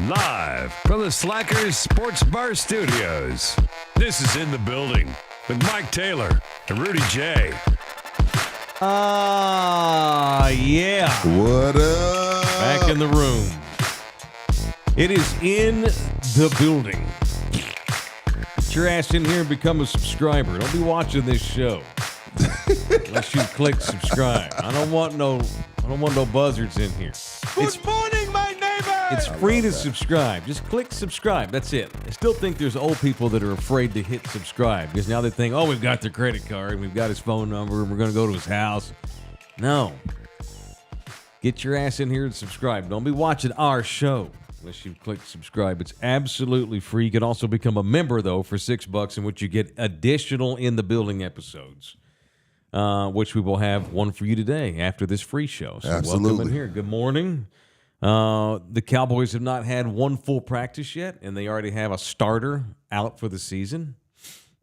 Live from the Slackers Sports Bar Studios. This is In the Building with Mike Taylor and Rudy Jay. Yeah. What up? Back in the room. It is In the Building. Get your ass in here and become a subscriber. Don't be watching this show unless you click subscribe. I don't want no buzzards in here. Good morning, my neighbor. It's free to subscribe. Just click subscribe. That's it. I still think there's old people that are afraid to hit subscribe because now they think, oh, we've got their credit card, we've got his phone number, and we're going to go to his house. No. Get your ass in here and subscribe. Don't be watching our show unless you click subscribe. It's absolutely free. You can also become a member, though, for $6, in which you get additional In the Building episodes, which we will have one for you today after this free show. So Absolutely. Welcome in here. Good morning. The Cowboys have not had one full practice yet, and they already have a starter out for the season.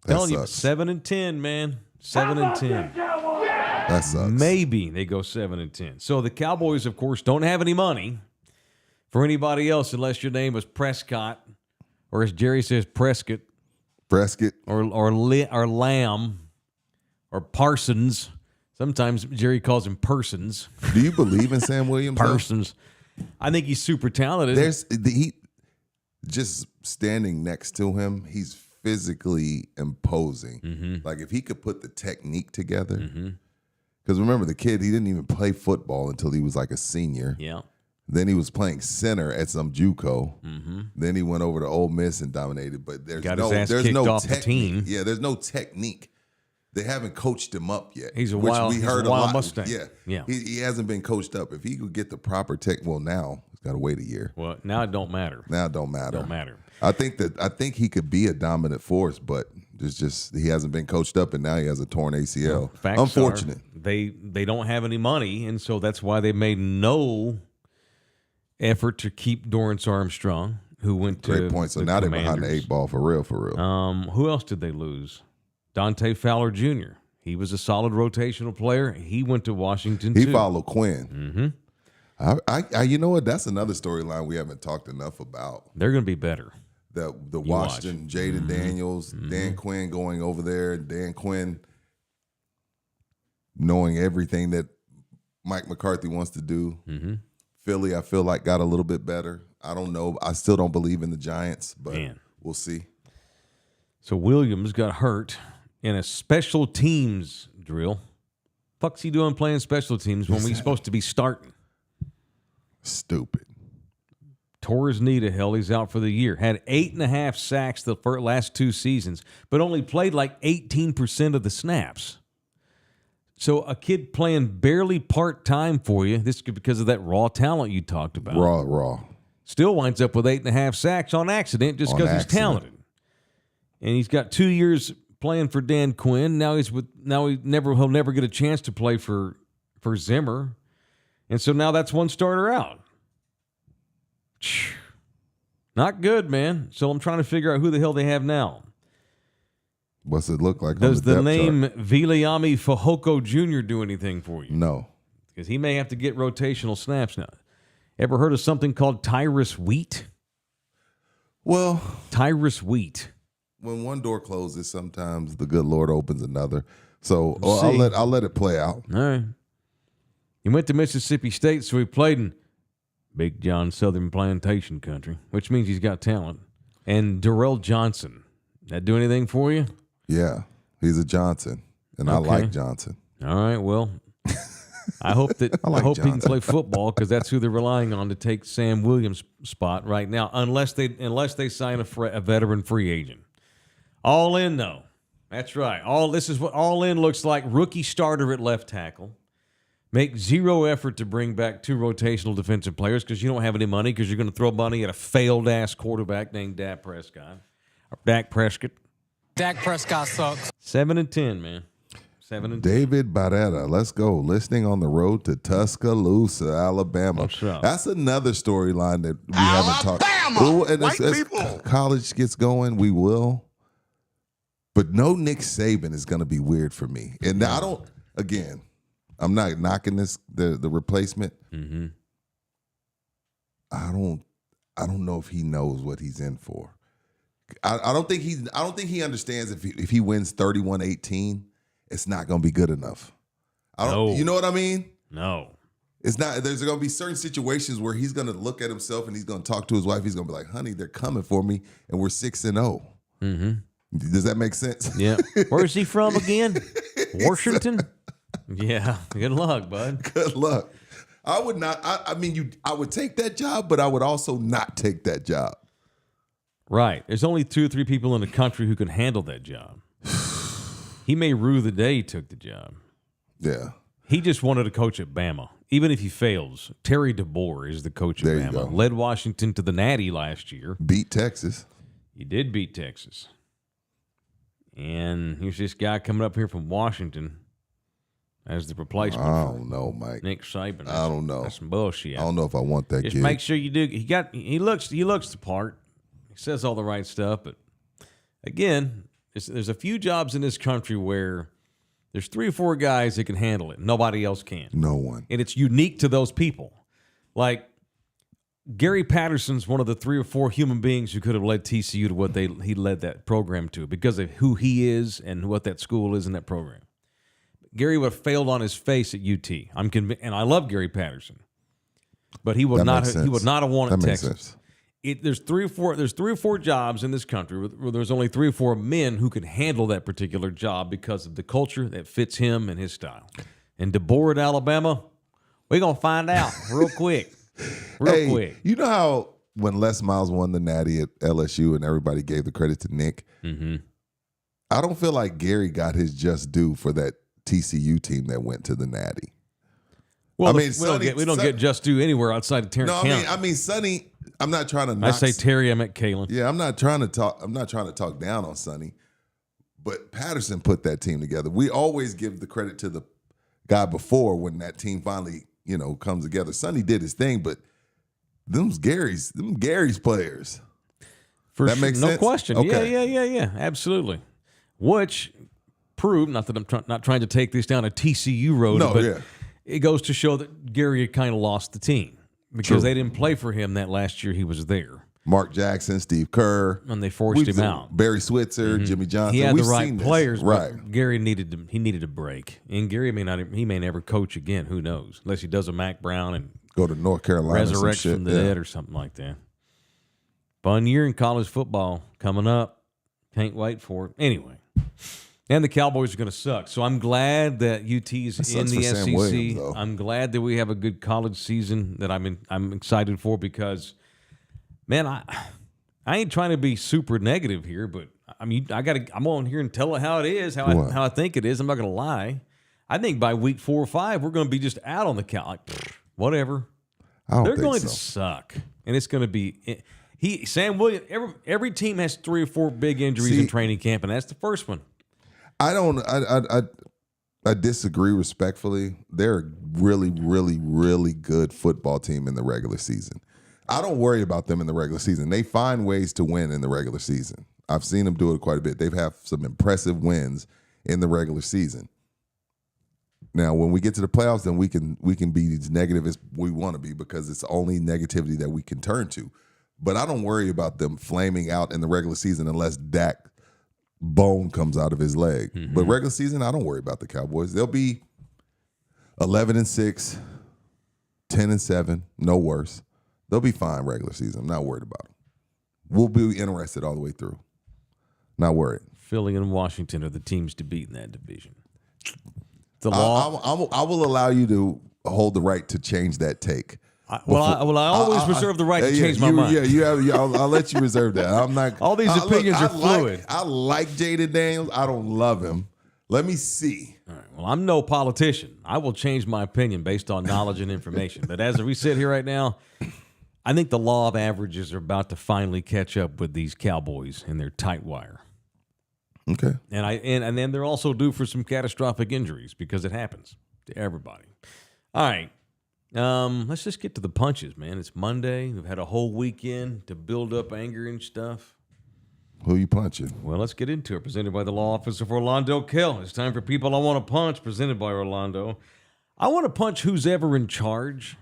Telling you, 7-10, man. 7-10. That sucks. Maybe they go 7-10. So the Cowboys, of course, don't have any money for anybody else unless your name is Prescott, or as Jerry says, Prescott, or Lamb, or Parsons. Sometimes Jerry calls him Persons. Do you believe in Sam Williams? Parsons. I think he's super talented. He just standing next to him, he's physically imposing. Mm-hmm. Like if he could put the technique together. Because remember, the kid, he didn't even play football until he was like a senior. Yeah. Then he was playing center at some JUCO. Mm-hmm. Then he went over to Ole Miss and dominated. But his ass kicked off the team. Yeah, there's no technique. They haven't coached him up yet. He's a which wild, we heard a wild lot. Mustang. Yeah. He hasn't been coached up. If he could get the proper now he's got to wait a year. Well, now it don't matter. Now it don't matter. Don't matter. I think he could be a dominant force, but it's just he hasn't been coached up, and now he has a torn ACL. Facts Unfortunate. They don't have any money, and so that's why they made no effort to keep Dorrance Armstrong, who went to Great point. So now they're behind the 8 ball for real. Who else did they lose? Dante Fowler Jr. He was a solid rotational player. He went to Washington, He too. followed Quinn. Mm-hmm. I you know what? That's another storyline we haven't talked enough about. They're going to be better. The Washington, Jaden Daniels, Dan Quinn going over there, Dan Quinn knowing everything that Mike McCarthy wants to do. Philly, I feel like, got a little bit better. I don't know. I still don't believe in the Giants, but we'll see. So Williams got hurt in a special teams drill. Fuck's he doing playing special teams when we're supposed to be starting? Stupid. Tore his knee to hell. He's out for the year. Had 8.5 sacks the last 2 seasons, but only played like 18% of the snaps. So a kid playing barely part-time for you, this is because of that raw talent you talked about. Raw. Still winds up with 8.5 sacks on accident just because he's talented. And he's got 2 years playing for Dan Quinn. He'll never get a chance to play for Zimmer. And so now that's one starter out. Not good, man. So I'm trying to figure out who the hell they have now. What's it look like? Does the name chart? Viliami Fehoko Jr. do anything for you? No. Because he may have to get rotational snaps now. Ever heard of something called Tyrus Wheat? Well, Tyrus Wheat. When one door closes, sometimes the good Lord opens another. So I'll let it play out. All right. He went to Mississippi State, so he played in Big John Southern Plantation Country, which means he's got talent. And Darrell Johnson. That do anything for you? Yeah, he's a Johnson, and I like Johnson. All right, well, I hope that I hope he can play football because that's who they're relying on to take Sam Williams' spot right now, unless they sign a veteran free agent. All in though, that's right. This is what all in looks like. Rookie starter at left tackle. Make zero effort to bring back 2 rotational defensive players because you don't have any money because you're going to throw money at a failed-ass quarterback named Dak Prescott. Dak Prescott sucks. 7-10, man. 7-10. David Barrera, let's go. Listening on the road to Tuscaloosa, Alabama. What's up? That's another storyline that we haven't talked about. And as college gets going, we will. But no Nick Saban is going to be weird for me. And I don't, again, I'm not knocking the replacement. Mm-hmm. I I don't know if he knows what he's in for. I don't think he understands if he wins 31-18, it's not going to be good enough. You know what I mean? No. It's not. There's going to be certain situations where he's going to look at himself and he's going to talk to his wife. He's going to be like, "Honey, they're coming for me, and we're 6-0." Mm-hmm. Does that make sense? Yeah. Where's he from again? Washington? Yeah. Good luck, bud. Good luck. I would not. I would take that job, but I would also not take that job. Right. There's only 2 or 3 people in the country who can handle that job. He may rue the day he took the job. Yeah. He just wanted to coach at Bama. Even if he fails, Terry DeBoer is the coach at Bama. Led Washington to the Natty last year. Beat Texas. He did beat Texas. And here's this guy coming up here from Washington as the replacement. I don't know, Mike. Nick Saban. I don't know. That's some bullshit. I don't know if I want that Just gig. make sure you do. He looks the part. He says all the right stuff, but again, there's a few jobs in this country where there's 3 or 4 guys that can handle it. Nobody else can. No one. And it's unique to those people. Like Gary Patterson's one of the 3 or 4 human beings who could have led TCU to what he led that program to because of who he is and what that school is in that program. Gary would have failed on his face at UT. I'm convinced, and I love Gary Patterson, but he would not have won at Texas. There's 3 or 4 jobs in this country where there's only 3 or 4 men who can handle that particular job because of the culture that fits him and his style. And DeBoer at Alabama, we're gonna find out real quick. Quick. You know how when Les Miles won the Natty at LSU and everybody gave the credit to Nick? Mm-hmm. I don't feel like Gary got his just due for that TCU team that went to the Natty. Well, we don't get just due anywhere outside of Tarrant County. I mean, Sonny. I'm not trying to. I say Terry. I meant Kalen. Yeah, I'm not trying to talk down on Sonny, but Patterson put that team together. We always give the credit to the guy before when that team finally, comes together. Sonny did his thing, but them Gary's players. That makes sense. No question. Okay. Yeah. Absolutely. Which proved, not that I'm not trying to take this down a TCU road, but it goes to show that Gary had kind of lost the team because they didn't play for him that last year he was there. Mark Jackson, Steve Kerr. And they forced him out. Barry Switzer, Jimmy Johnson. He had the right players, but Gary needed a break. And Gary may never coach again. Who knows? Unless he does a Mac Brown and go to North Carolina, resurrect from the dead or something like that. Fun year in college football coming up. Can't wait for it. Anyway. And the Cowboys are going to suck. So I'm glad that UT's in the SEC. Williams, I'm glad that we have a good college season that I'm excited for because, man, I ain't trying to be super negative here, but I'm on here and tell it how it is, how I think it is. I'm not going to lie. I think by week 4 or 5 we're going to be just out on the count. Like, whatever. They're going to suck, and it's going to be Sam Williams. Every team has 3 or 4 big injuries in training camp, and that's the first one. I disagree respectfully. They're a really, really, really good football team in the regular season. I don't worry about them in the regular season. They find ways to win in the regular season. I've seen them do it quite a bit. They've had some impressive wins in the regular season. Now, when we get to the playoffs, then we can be as negative as we want to be because it's only negativity that we can turn to. But I don't worry about them flaming out in the regular season unless Dak bone comes out of his leg. Mm-hmm. But regular season, I don't worry about the Cowboys. They'll be 11-6, 10-7, no worse. They'll be fine regular season. I'm not worried about them. We'll be interested all the way through. Not worried. Philly and Washington are the teams to beat in that division. The law. I will allow you to hold the right to change that take. I always reserve the right to change my mind. Yeah, you have. I'll let you reserve that. I'm not. All these opinions are fluid. I like Jaden Daniels. I don't love him. Let me see. All right. Well, I'm no politician. I will change my opinion based on knowledge and information. But as we sit here right now, I think the law of averages are about to finally catch up with these Cowboys and their tight wire. Okay. And then they're also due for some catastrophic injuries because it happens to everybody. All right. Let's just get to the punches, man. It's Monday. We've had a whole weekend to build up anger and stuff. Who you punching? Well, let's get into it. Presented by the law office of Orlando Kell. It's time for People I Want to Punch, presented by Orlando. I want to punch who's ever in charge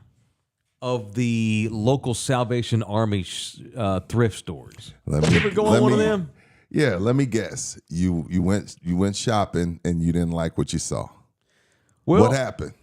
of the local Salvation Army thrift stores. You ever go on one of them? Yeah, let me guess. You went shopping and you didn't like what you saw. Well, what happened?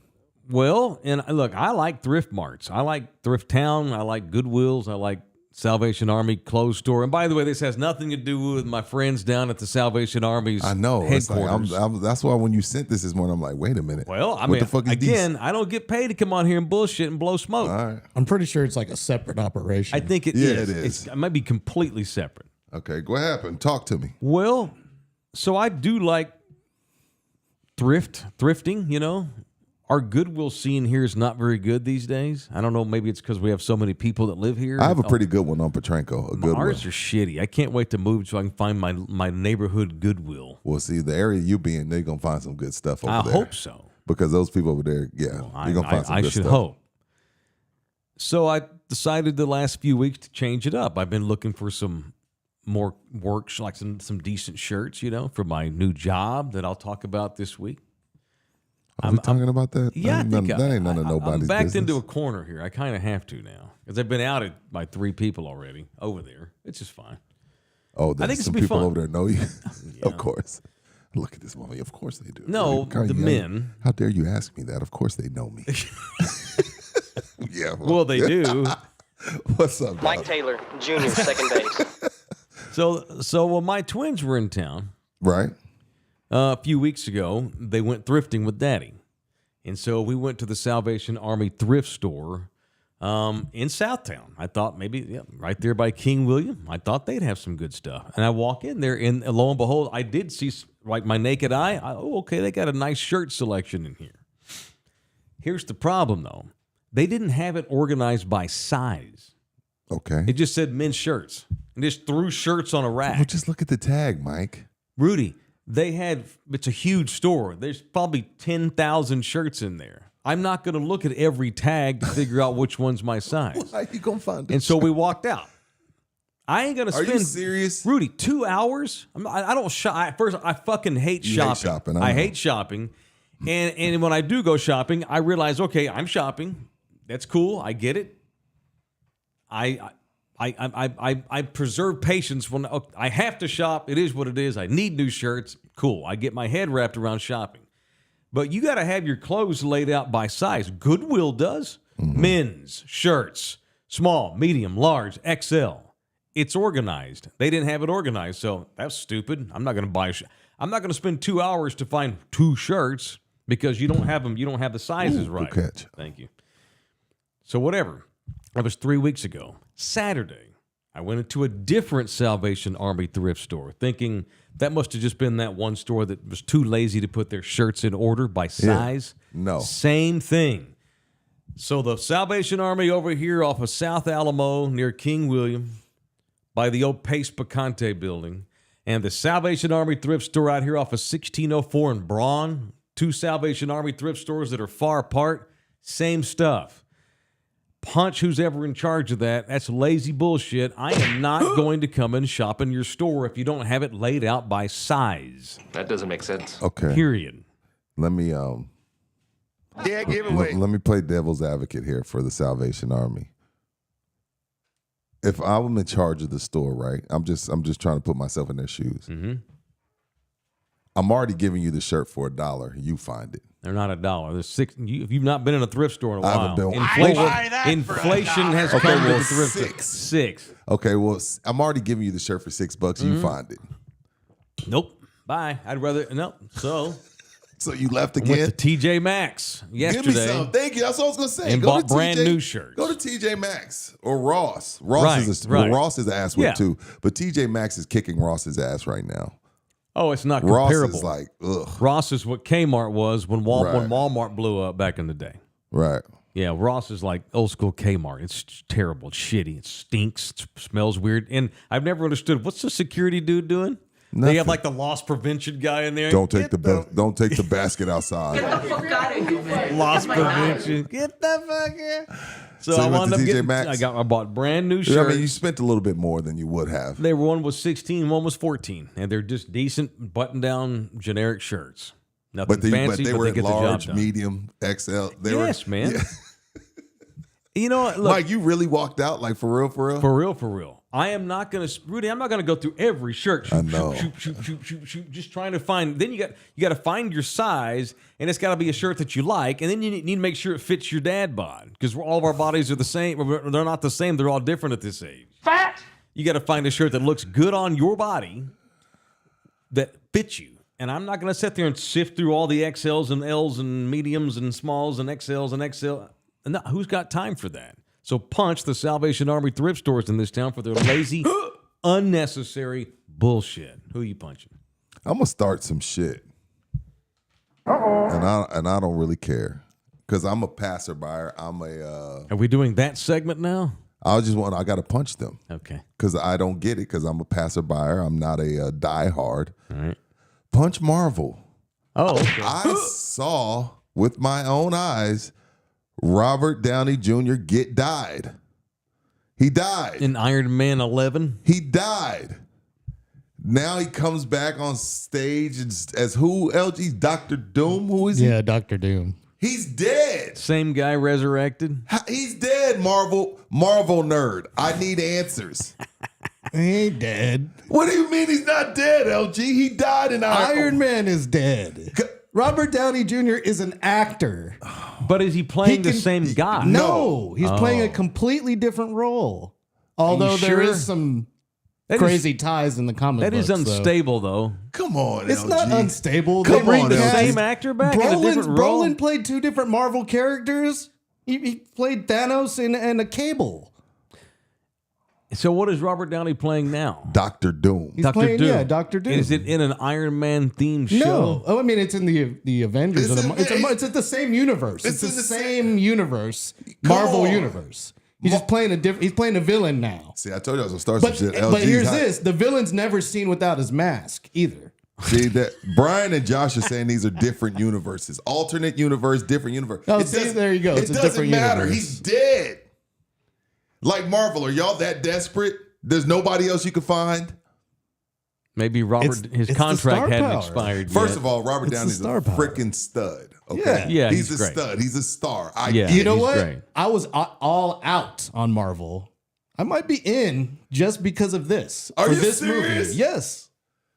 Well, and look, I like thrift marts. I like Thrift Town. I like Goodwills. I like Salvation Army clothes store. And by the way, this has nothing to do with my friends down at the Salvation Army's headquarters. Like, that's why when you sent this morning, I'm like, wait a minute. Well, what the fuck is again, these? I don't get paid to come on here and bullshit and blow smoke. All right. I'm pretty sure it's like a separate operation. I think it is. It is. It might be completely separate. Okay, what happened? Talk to me. Well, so I do like thrifting, you know. Our Goodwill scene here is not very good these days. I don't know. Maybe it's because we have so many people that live here. I have a pretty good one on Petranco. A good one. Ours are shitty. I can't wait to move so I can find my neighborhood Goodwill. Well, see, the area you be in, they're going to find some good stuff over there. I hope so. Because those people over there, you're going to find some good stuff. I should hope. So I decided the last few weeks to change it up. I've been looking for some more work, like some decent shirts, you know, for my new job that I'll talk about this week. Are we talking about that? Yeah, that ain't none of nobody's I'm backed business. into a corner here. I kind of have to now because I've been outed by 3 people already over there. It's just fine. Oh, I think some it's people fun. over there know you. Yeah. Of course. Look at this mommy. Of course they do. No, the men. How dare you ask me that? Of course they know me. Yeah. Well, they do. What's up, Mike dog? Taylor, Jr., second base. So my twins were in town. Right. A few weeks ago, they went thrifting with Daddy. And so we went to the Salvation Army thrift store in Southtown. I thought maybe right there by King William. I thought they'd have some good stuff. And I walk in there, and lo and behold, I did see, like my naked eye, okay, they got a nice shirt selection in here. Here's the problem, though. They didn't have it organized by size. Okay. It just said men's shirts. And just threw shirts on a rack. Well, just look at the tag, Mike. Rudy, it's a huge store. There's probably 10,000 shirts in there. I'm not going to look at every tag to figure out which one's my size. Why you gonna find it? And so we walked out. I ain't going to spend. Are you serious? Rudy, 2 hours? I don't shop. First, I fucking hate shopping. Hate shopping. I hate shopping. And when I do go shopping, I realize, okay, I'm shopping. That's cool. I get it. I preserve patience when I have to shop. It is what it is. I need new shirts. Cool. I get my head wrapped around shopping. But you got to have your clothes laid out by size. Goodwill does. Mm-hmm. Men's shirts, small, medium, large, XL. It's organized. They didn't have it organized, so that's stupid. I'm not going to buy. I'm not going to spend 2 hours to find 2 shirts because you don't have them. You don't have the sizes right. Good catch. Thank you. So whatever. That was 3 weeks ago. Saturday, I went into a different Salvation Army thrift store, thinking that must have just been that one store that was too lazy to put their shirts in order by size. Yeah. No. Same thing. So the Salvation Army over here off of South Alamo near King William by the old Pace Picante building, and the Salvation Army thrift store out here off of 1604 and Braun, 2 Salvation Army thrift stores that are far apart, same stuff. Punch who's ever in charge of that. That's lazy bullshit. I am not going to come and shop in your store if you don't have it laid out by size. That doesn't make sense. Okay. Period. Let me giveaway. let me play devil's advocate here for the Salvation Army. If I'm in charge of the store, right? I'm just trying to put myself in their shoes. Mm-hmm. I'm already giving you the shirt for $1. You find it. They're not $1. There's 6. If you've not been in a thrift store in a I while, haven't been. inflation has come to the thrift store. 6. Okay, well, I'm already giving you the shirt for $6. Mm-hmm. You find it. Nope. Bye. I'd rather So you left I again. went to TJ Maxx yesterday. Give me some. Thank you. That's what I was gonna say. And Go bought to brand TJ, new shirts. Go to TJ Maxx or Ross. Right. Ross is an ass whip Yeah. too. But TJ Maxx is kicking Ross's ass right now. Oh, it's not Ross comparable. is like, ugh. Ross is what Kmart was when Right. Walmart blew up back in the day. Right. Yeah, Ross is like old school Kmart. It's terrible. It's shitty. It stinks. It smells weird. And I've never understood, what's the security dude doing? Nothing. They have like the loss prevention guy in there. Don't take the basket outside. Loss prevention. Get the fuck here. So I you went wound to up TJ getting. Maxx? I bought brand new I shirts. mean, you spent a little bit more than you would have. One was 16, one was 14, and they're just decent button-down generic shirts. Nothing But they fancy, were they get large, the job done. medium, XL. Yes, man. Yeah. You know what? Look, Mike, you really walked out like for real, for real? For real. I am not going to, Rudy, I'm not going to go through every shirt. I know. Shoot. Just trying to find, then you got to find your size, and it's got to be a shirt that you like, and then you need to make sure it fits your dad bod, because all of our bodies are the same. They're not the same. They're all different at this age. Fat. You got to find a shirt that looks good on your body that fits you. And I'm not going to sit there and sift through all the XLs and Ls and mediums and smalls and XLs and XL. No, who's got time for that? So punch the Salvation Army thrift stores in this town for their lazy, unnecessary bullshit. Who are you punching? I'm gonna start some shit, and I don't really care because I'm a passerby. Are we doing that segment now? I got to punch them. Okay. Because I don't get it because I'm a passerby. I'm not a diehard. All right. Punch Marvel. Oh, okay. I saw with my own eyes Robert Downey Jr. get died. He died. In Iron Man 11? He died. Now he comes back on stage as who? LG Dr. Doom? Who is he? Yeah, Dr. Doom. He's dead. Same guy resurrected? He's dead, Marvel nerd. I need answers. He ain't dead. What do you mean he's not dead, LG? He died in Iron Man is dead. Robert Downey Jr. is an actor. But is he playing the same guy? No, he's playing a completely different role. Although there is some crazy ties in the comic That books. is unstable, though. Come on, It's LG. not unstable. Come They bring on, The LG. same actor back in a different role? Brolin played two different Marvel characters. He played Thanos and a Cable. So what is Robert Downey playing now? Dr. Doom. He's playing, yeah, Dr. Doom. Is it in an Iron Man themed show? No. Oh, I mean, it's in the Avengers. It's at the same universe. It's the same universe. Marvel universe. He's just playing he's playing a villain now. See, I told you I was going to start some shit. But LG's here's hot. this. The villain's never seen without his mask either. See, that Brian and Josh are saying these are different universes. Alternate universe, different universe. Oh, see, there you go. It It's a doesn't different matter. universe. He's dead. Like Marvel, are y'all that desperate? There's nobody else you can find? Maybe his it's the contract star hadn't power. expired First yet. of all, Robert It's the Downey's a star power. freaking stud. Okay? Yeah, he's he's a great. stud. He's a star. Yeah. You know he's what? great. I was all out on Marvel. I might be in just because of this. Are for you this serious? movie.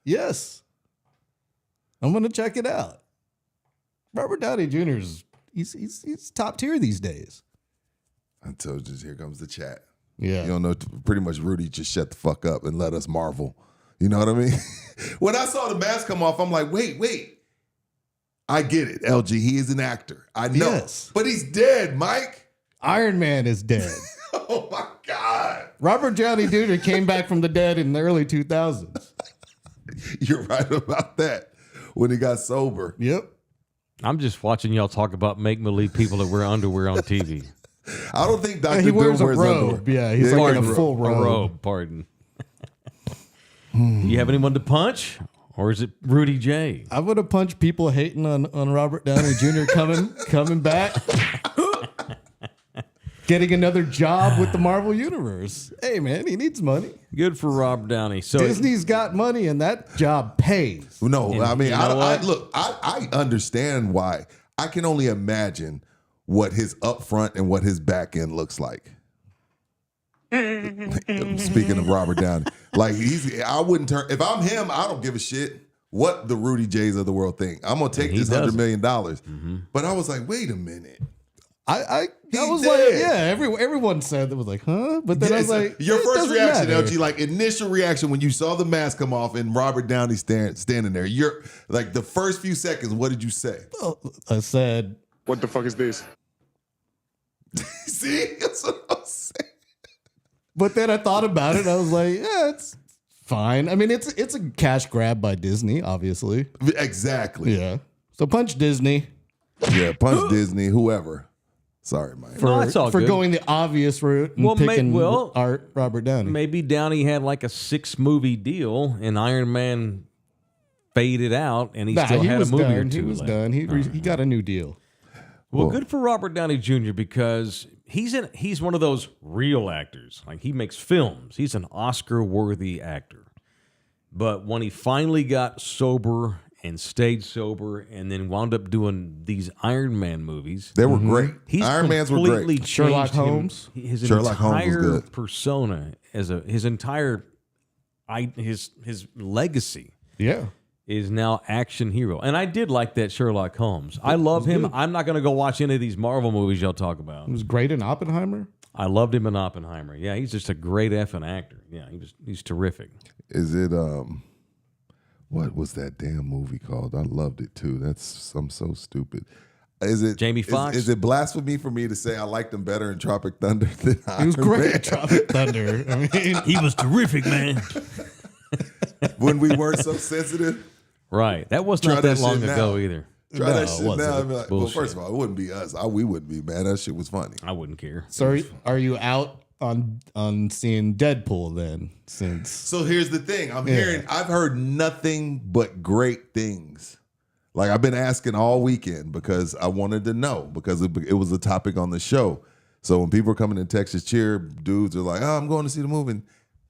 Yes. I'm gonna check it out. Robert Downey Jr. he's top tier these days. I told you, here comes the chat. Yeah. You don't know, pretty much Rudy just shut the fuck up and let us marvel. You know what I mean? When I saw the mask come off, I'm like, wait. I get it, LG. He is an actor. I know. Yes. But he's dead, Mike. Iron Man is dead. Oh, my God. Robert Downey Jr. came back from the dead in the early 2000s. You're right about that. When he got sober. Yep. I'm just watching y'all talk about make-believe people that wear underwear on TV. I don't think Dr. He Doom wears a wears robe. underwear. Yeah, he's like in a wears full A robe. robe, pardon. Do you have anyone to punch? Or is it Rudy J? I'm gonna punch people hating on Robert Downey Jr. coming back, getting another job with the Marvel Universe. Hey man, he needs money. Good for Robert Downey. So Disney's got money, and that job pays. No, I mean, you know I understand why. I can only imagine what his upfront and what his back end looks like. Speaking of Robert Downey, like I wouldn't turn, if I'm him, I don't give a shit what the Rudy Jays of the world think. I'm going to take this $100 million. But I was like, wait a minute. I He's was dead. like, yeah, everyone said that was like, huh? But then I was like, your it first doesn't reaction, matter. LG, like initial reaction when you saw the mask come off and Robert Downey standing there, you're like the first few seconds, what did you say? I said, What the fuck is this? See? That's what I was saying. but then I thought about it. I was like, yeah, it's fine. I mean, it's a cash grab by Disney, obviously. Exactly. Yeah. So punch Disney Yeah, punch Disney, whoever. Sorry, Mike. No, that's all for good. going the obvious route and Well, picking well, Robert Downey. maybe Downey had like a 6-movie deal and Iron Man faded out and he still had a movie or two He was left. done. He got a new deal. Well, good for Robert Downey Jr. because he's one of those real actors. Like he makes films. He's an Oscar-worthy actor. But when he finally got sober and stayed sober and then wound up doing these Iron Man movies. They were great. He's Iron Mans were completely great. Sherlock changed him. Holmes? His Sherlock Holmes was entire good. persona his entire his legacy Yeah. is now action hero. And I did like that Sherlock Holmes. I love him. good. I'm not going to go watch any of these Marvel movies y'all talk about. He was great in Oppenheimer. I loved him in Oppenheimer. Yeah, he's just a great effing actor. Yeah, he's terrific. Is it what was that damn movie called? I loved it too. I'm so stupid. Is it Jamie Foxx? Is it blasphemy for me to say I liked him better in Tropic Thunder than He was Iron great Man? in Tropic Thunder. I mean, He was terrific, man. When we weren't so sensitive? Right. That was Try not that that long shit ago now. either. Try No, that it shit wasn't. now. I'd be like, well, Bullshit. first of all, it wouldn't be us. We wouldn't be, man. That shit was funny. I wouldn't care. so are you out on seeing Deadpool then? Since So here's the thing. I've heard nothing but great things. Like I've been asking all weekend because I wanted to know because it was a topic on the show. So when people are coming in Texas cheer, dudes are like, "Oh, I'm going to see the movie." And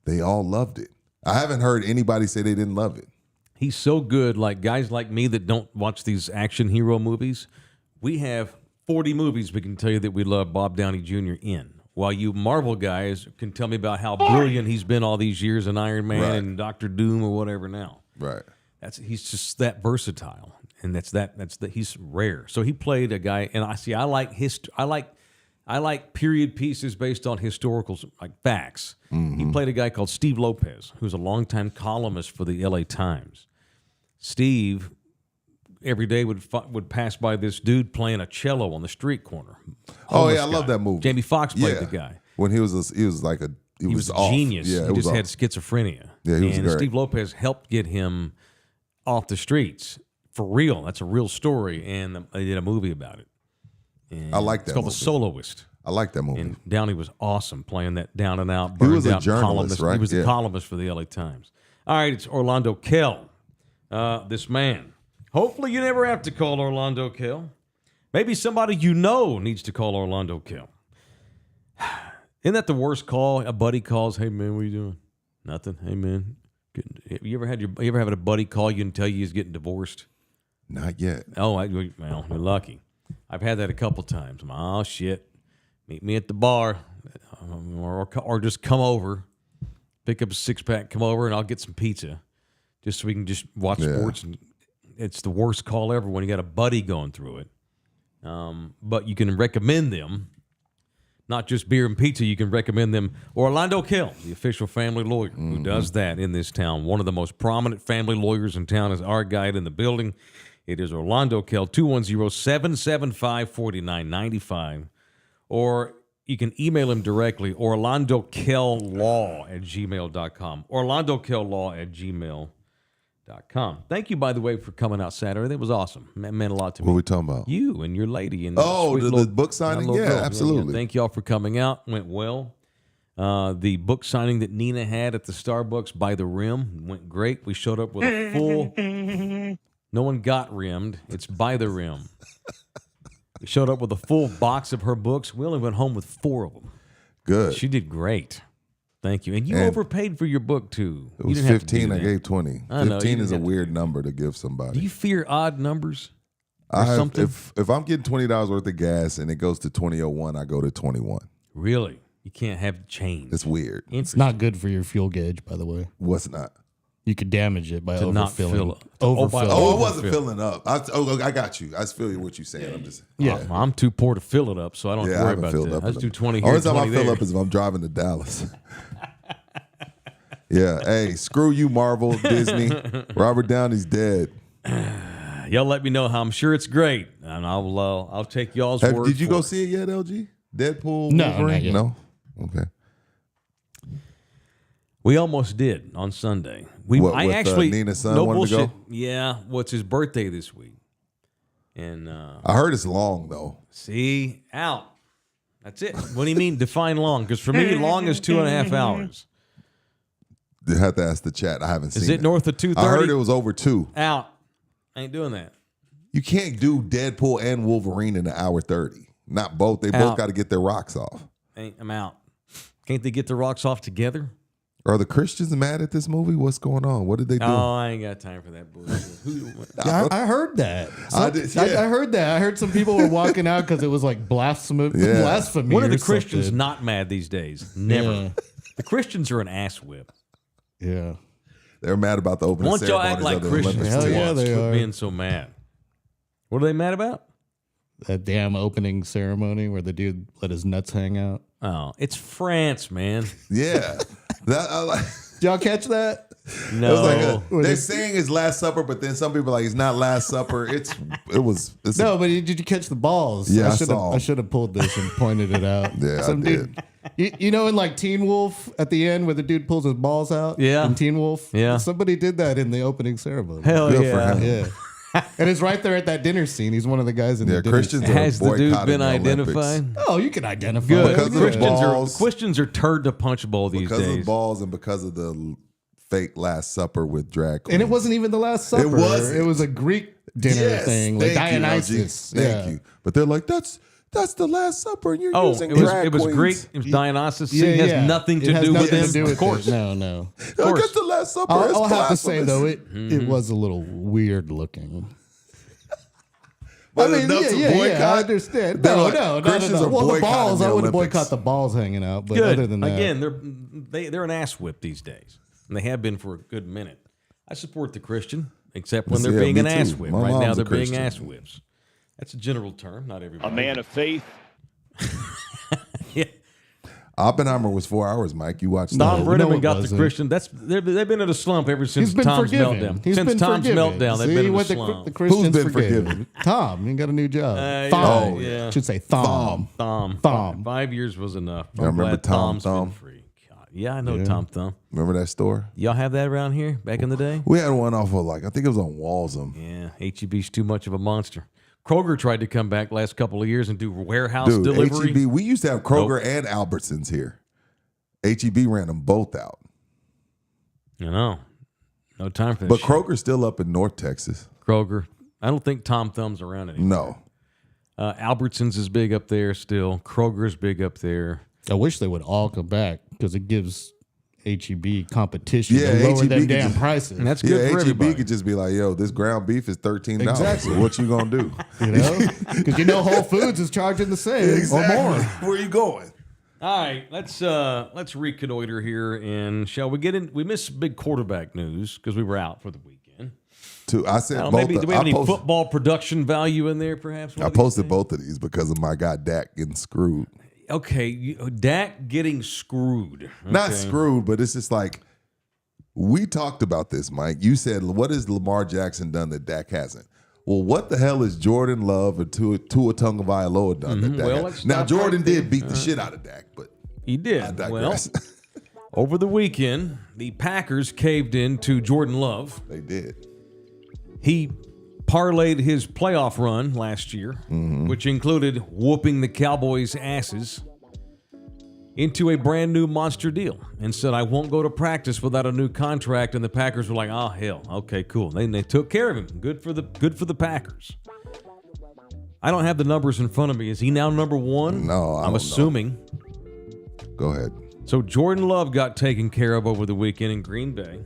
they all loved it. I haven't heard anybody say they didn't love it. He's so good. Like guys like me that don't watch these action hero movies, we have 40 movies we can tell you that we love Bob Downey Jr. in. While you Marvel guys can tell me about how brilliant he's been all these years in Iron Man Right. and Doctor Doom or whatever now. Right. He's just that versatile, and he's rare. So he played a guy, and I like period pieces based on historical like facts. He played a guy called Steve Lopez, who's a longtime columnist for the LA Times. Steve every day would pass by this dude playing a cello on the street corner. Oh Homeless yeah, I love guy. that movie. Jamie Foxx played Yeah. the guy. When he was He was a off. genius. Yeah, He it was just off. had schizophrenia. Yeah, he was and great. Steve Lopez helped get him off the streets for real. That's a real story, and they did a movie about it. And I like that It's called movie. The Soloist. I like that movie. And Downey was awesome playing that down and out. He was burned a out journalist, columnist. right? He was Yeah. a columnist for the LA Times. All right, it's Orlando Kell. This man. Hopefully, you never have to call Orlando Kell. Maybe somebody you know needs to call Orlando Kell. Isn't that the worst call? A buddy calls, "Hey man, what are you doing?" Nothing. "Hey man, you ever had a buddy call you and tell you he's getting divorced?" Not yet. Oh, well, you're lucky. I've had that a couple times. Oh shit, meet me at the bar, or just come over, pick up a 6-pack, come over, and I'll get some pizza, just so we can just watch sports. And it's the worst call ever when you got a buddy going through it. But you can recommend them, not just beer and pizza. You can recommend them Orlando Kell, the official family lawyer who does that in this town. One of the most prominent family lawyers in town is our guide in the building. It is Orlando Kell, 210-775-4995. Or you can email him directly, orlandokell.law@gmail.com. orlandokell.law@gmail.com. Thank you, by the way, for coming out Saturday. That was awesome. That meant a lot to me. What are we talking about? You and your lady. And Oh, sweet the book signing? little Yeah, girl. absolutely. Thank you all for coming out. Went well. The book signing that Nina had at the Starbucks by the rim went great. We showed up with a full... No one got rimmed. It's by the rim. We showed up with a full box of her books. We only went home with 4 of them. Good. She did great. Thank you. And you And overpaid for your book, too. It You was didn't have to 15. do I that. gave 20. I know, you 15 didn't is a have to weird number to give somebody. Do you fear odd numbers? or I have, something? if I'm getting $20 worth of gas and it goes to 2001, I go to 21. Really? You can't have change. It's weird. it's not good for your fuel gauge, by the way. What's not? You could damage it by To not fill overfilling. up. Overfill. Oh, I Overfill. wasn't filling up. I got you. I feel what you're saying. I'm just Yeah. Well, I'm too poor to fill it up, so I don't have Yeah, to I worry haven't about filled that. up. I just do 20 here, Only time 20 I fill there. up is if I'm driving to Dallas. Yeah. Hey, screw you, Marvel, Disney. Robert Downey's dead. Y'all let me know how. I'm sure it's great, and I'll take y'all's word. Did you for go it. see it yet, LG? Deadpool? No, Wolverine? not yet. No. Okay. We almost did on Sunday. What, with, Nina's son no wanted to bullshit. go? Yeah, what's his birthday this week? And I heard it's long though. see, out. That's it. What do you mean define long? Because for me, long is 2.5 hours. You have to ask the chat. I haven't seen Is it north of 2:30? I heard it was over 2. Out. I ain't doing that. You can't do Deadpool and Wolverine in an hour 30. Not both. They both Out. got to get their rocks off. I'm out. Can't they get the rocks off together? Are the Christians mad at this movie? What's going on? What did they do? Oh, I ain't got time for that bullshit. Yeah, I heard that. I heard that. I heard some people were walking out because it was like blasphemy. When are the or Christians something. not mad these days? Never. Yeah. The Christians are an ass whip. Yeah. They're mad about the opening Why don't y'all ceremonies act like of the Christians? Olympics. Hell too. yeah, they Quit are. being so mad. What are they mad about? That damn opening ceremony where the dude let his nuts hang out. Oh, it's France, man. Yeah. I like. Did y'all catch that? No. It was like they're saying it's Last Supper, but then some people are like it's not Last Supper. It's No, but did you catch the balls? Yeah, I should saw. I should have pulled this and pointed it out. Yeah, Some I dude, you know, in like Teen Wolf at the end where the dude pulls his balls out. Yeah. In Teen Wolf. Yeah. Somebody did that in the opening ceremony. Hell Good yeah. for him. Yeah. And it's right there at that dinner scene. He's one of the guys in the dinner Christians scene. are Has the dude boycotting been the Olympics. identified? Oh, you can identify. Good. Because of the balls. Christians are turd to punch bowl these Because of the days. balls and because of the fake Last Supper with drag queens. And it wasn't even the Last Supper. wasn't. It was a Greek dinner thing with thank you, Dionysus. LG. Thank you. But they're like, that's the Last Supper, and you're Oh, using it was drag queens. Greek. It was Dionysus. Yeah, it has yeah. nothing It to has do with nothing them. to do with Of course. it. No. I course. guess the Last Supper is I'll have to say though, blasphemous. it was a little weird looking. But I mean, enough to yeah, boycott? I understand. They're No, like, no. Christians are Well, the boycotting balls, the I wouldn't Olympics. boycott the balls hanging out. But Good. other than that, Again, they're an ass whip these days, and they have been for a good minute. I support the Christian, except when they're Yeah, being me an ass too. whip. My Right now, mom's a they're being Christian. ass whips. That's a general term, not everybody. A man of faith. Yeah. Oppenheimer was 4 hours, Mike. You watched Tom that. Brenneman it got the wasn't. Christian. They've been in a slump ever since he's been Tom's forgiven. meltdown. He's Since been Tom's forgiven. meltdown, they've See, been in a what slump. the Christians been forgiven? forgiven? Tom, you got a new job. Yeah. Thom. Oh, yeah. Should say Thom. Thom. 5 years was enough. I'm remember glad Tom Thom's Thumb? been free. God. Yeah, I know Tom Thumb. Remember that store? Y'all have that around here back in the day? We had one off of I think it was on Walsham. Yeah, HEB's too much of a monster. Kroger tried to come back last couple of years and do warehouse Dude, delivery. HEB, we used to have Kroger and Albertsons here. HEB ran them both out. I know. No time for that But shit. Kroger's still up in North Texas. Kroger. I don't think Tom Thumb's around anymore. No. Albertsons is big up there still. Kroger's big up there. I wish they would all come back because it gives HEB competition Yeah, to lower HEB them could damn just- prices. And that's good Yeah, for HEB everybody. could just be like, yo, this ground beef is $13. Exactly. So what you gonna do? You know, because Whole Foods is charging the same or more. Where you going? All right, let's reconnoiter here, and shall we get in? We missed big quarterback news because we were out for the weekend. I said both. Maybe do we have any I posted, football production value in there? Perhaps one I of these posted days? both of these because of my guy Dak getting screwed. Okay, Dak getting screwed. Not Okay. screwed, but it's just like we talked about this, Mike. You said, what has Lamar Jackson done that Dak hasn't? Well, what the hell is Jordan Love or Tua Tagovailoa done that Dak Well, hasn't? let's Now, stop Jordan right there. did beat the shit out of Dak, but He did. I Well, digress. over the weekend, the Packers caved in to Jordan Love. They did. He parlayed his playoff run last year, which included whooping the Cowboys' asses, into a brand new monster deal and said, I won't go to practice without a new contract. And the Packers were like, oh, hell. Okay, cool. They took care of him. Good for the Packers. I don't have the numbers in front of me. Is he now number one? No, I I'm don't know. assuming. Go ahead. So Jordan Love got taken care of over the weekend in Green Bay.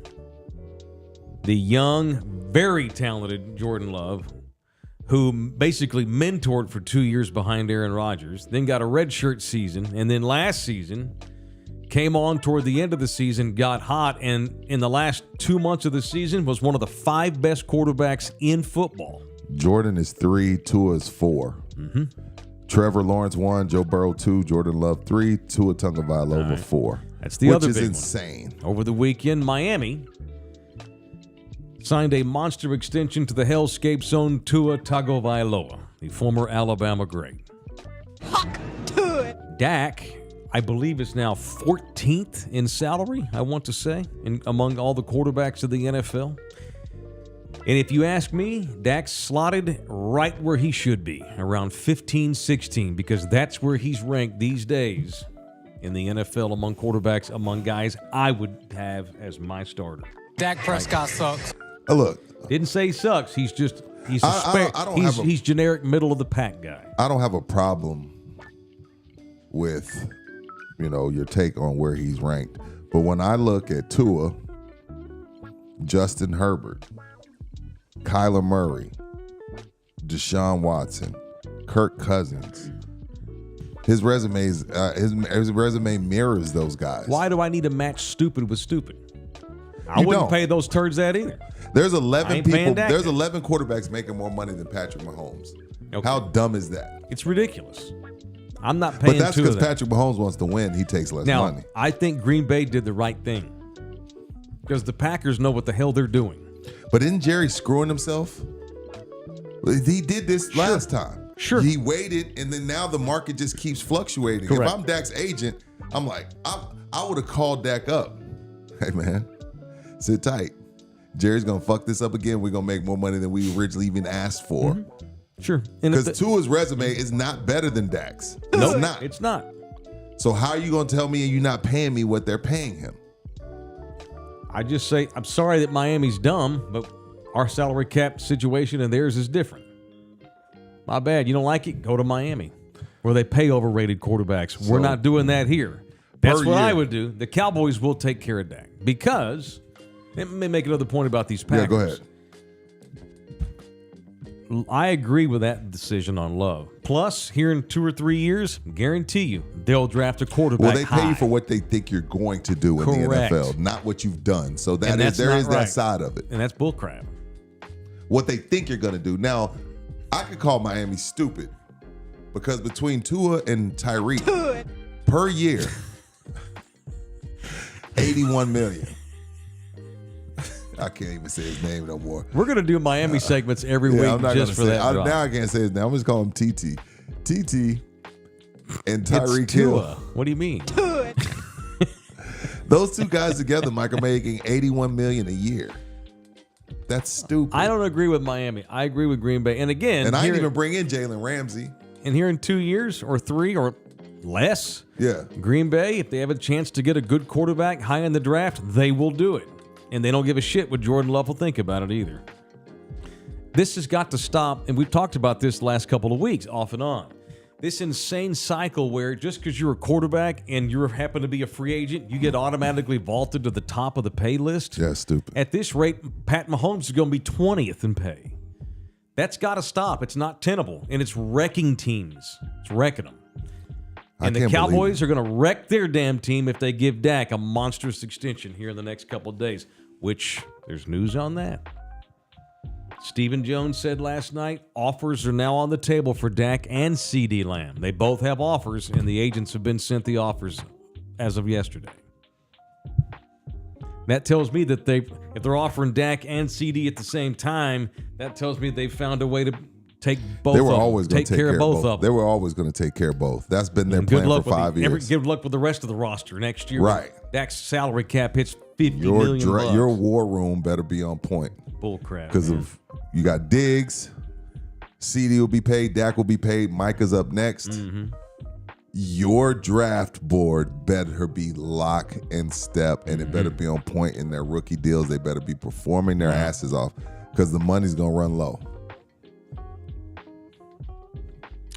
The young, very talented Jordan Love, who basically mentored for 2 years behind Aaron Rodgers, then got a redshirt season, and then last season came on toward the end of the season, got hot, and in the last 2 months of the season was one of the 5 best quarterbacks in football. Jordan is 3, Tua is 4. Trevor Lawrence 1, Joe Burrow 2, Jordan Love 3, Tua Tagovailoa 4. That's the which other is big one. insane. Over the weekend, Miami signed a monster extension to the hellscape's own Tua Tagovailoa, the former Alabama great. Dak, I believe, is now 14th in salary, I want to say, among all the quarterbacks of the NFL. And if you ask me, Dak's slotted right where he should be, around 15, 16, because that's where he's ranked these days in the NFL among quarterbacks, among guys I would have as my starter. Dak Prescott sucks. Look, Didn't say he sucks. He's I don't have a- he's generic middle of the pack guy. I don't have a problem with your take on where he's ranked. But when I look at Tua, Justin Herbert, Kyler Murray, Deshaun Watson, Kirk Cousins, his resume mirrors those guys. Why do I need to match stupid with stupid? I wouldn't pay those turds that either. There's 11 people. There's that. 11 quarterbacks making more money than Patrick Mahomes. Okay. How dumb is that? It's ridiculous. I'm not paying. But that's because Patrick Mahomes wants to win. He takes less money. Now, I think Green Bay did the right thing because the Packers know what the hell they're doing. But isn't Jerry screwing himself? He did this last time. Sure. He waited, and then now the market just keeps fluctuating. Correct. If I'm Dak's agent, I'm like, I would have called Dak up. Hey, man, sit tight. Jerry's going to fuck this up again. We're going to make more money than we originally even asked for. Mm-hmm. Sure. Because Tua's resume is not better than Dak's. No, it's not. It's not. So how are you going to tell me you're not paying me what they're paying him? I just say, I'm sorry that Miami's dumb, but our salary cap situation and theirs is different. My bad. You don't like it? Go to Miami, where they pay overrated quarterbacks. We're not doing that here. That's what I would do. The Cowboys will take care of Dak because, let me make another point about these Packers. Yeah, go ahead. I agree with that decision on Love. Plus, here in 2 or 3 years, guarantee you, they'll draft a quarterback. Well, they pay you for what they think you're going to do in Correct. the NFL, not what you've done. So there is right. that side of it. And that's bullcrap. What they think you're going to do. Now, I could call Miami stupid because between Tua and Tyreek per year, $81 million. I can't even say his name no more. We're going to do Miami segments every week just for that. Now I can't say his name. I'm just calling him TT. TT and Tyreek Hill. What do you mean? Those two guys together, Mike, are making $81 million a year. That's stupid. I don't agree with Miami. I agree with Green Bay. And again, and I didn't even bring in Jalen Ramsey. And here in 2 years or 3 or less, Green Bay, if they have a chance to get a good quarterback high in the draft, they will do it. And they don't give a shit what Jordan Love will think about it either. This has got to stop, and we've talked about this the last couple of weeks, off and on. This insane cycle where just because you're a quarterback and you happen to be a free agent, you get automatically vaulted to the top of the pay list. Yeah, stupid. At this rate, Pat Mahomes is going to be 20th in pay. That's got to stop. It's not tenable, and it's wrecking teams. It's wrecking them. And the Cowboys are going to wreck their damn team if they give Dak a monstrous extension here in the next couple of days, which there's news on that. Stephen Jones said last night, offers are now on the table for Dak and CeeDee Lamb. They both have offers, and the agents have been sent the offers as of yesterday. That tells me that if they're offering Dak and CD at the same time, that tells me they found a way to take both. They were always going to take care of both of them. They were always going to take care of both. That's been their plan for 5 years. Good luck with the rest of the roster next year. Right. Dak's salary cap hits $50 million bucks. Your war room better be on point. Bull crap. Because you got Diggs, CD will be paid, Dak will be paid, Micah's up next. Mm-hmm. Your draft board better be lock and step, and it better be on point in their rookie deals. They better be performing their asses off because the money's going to run low.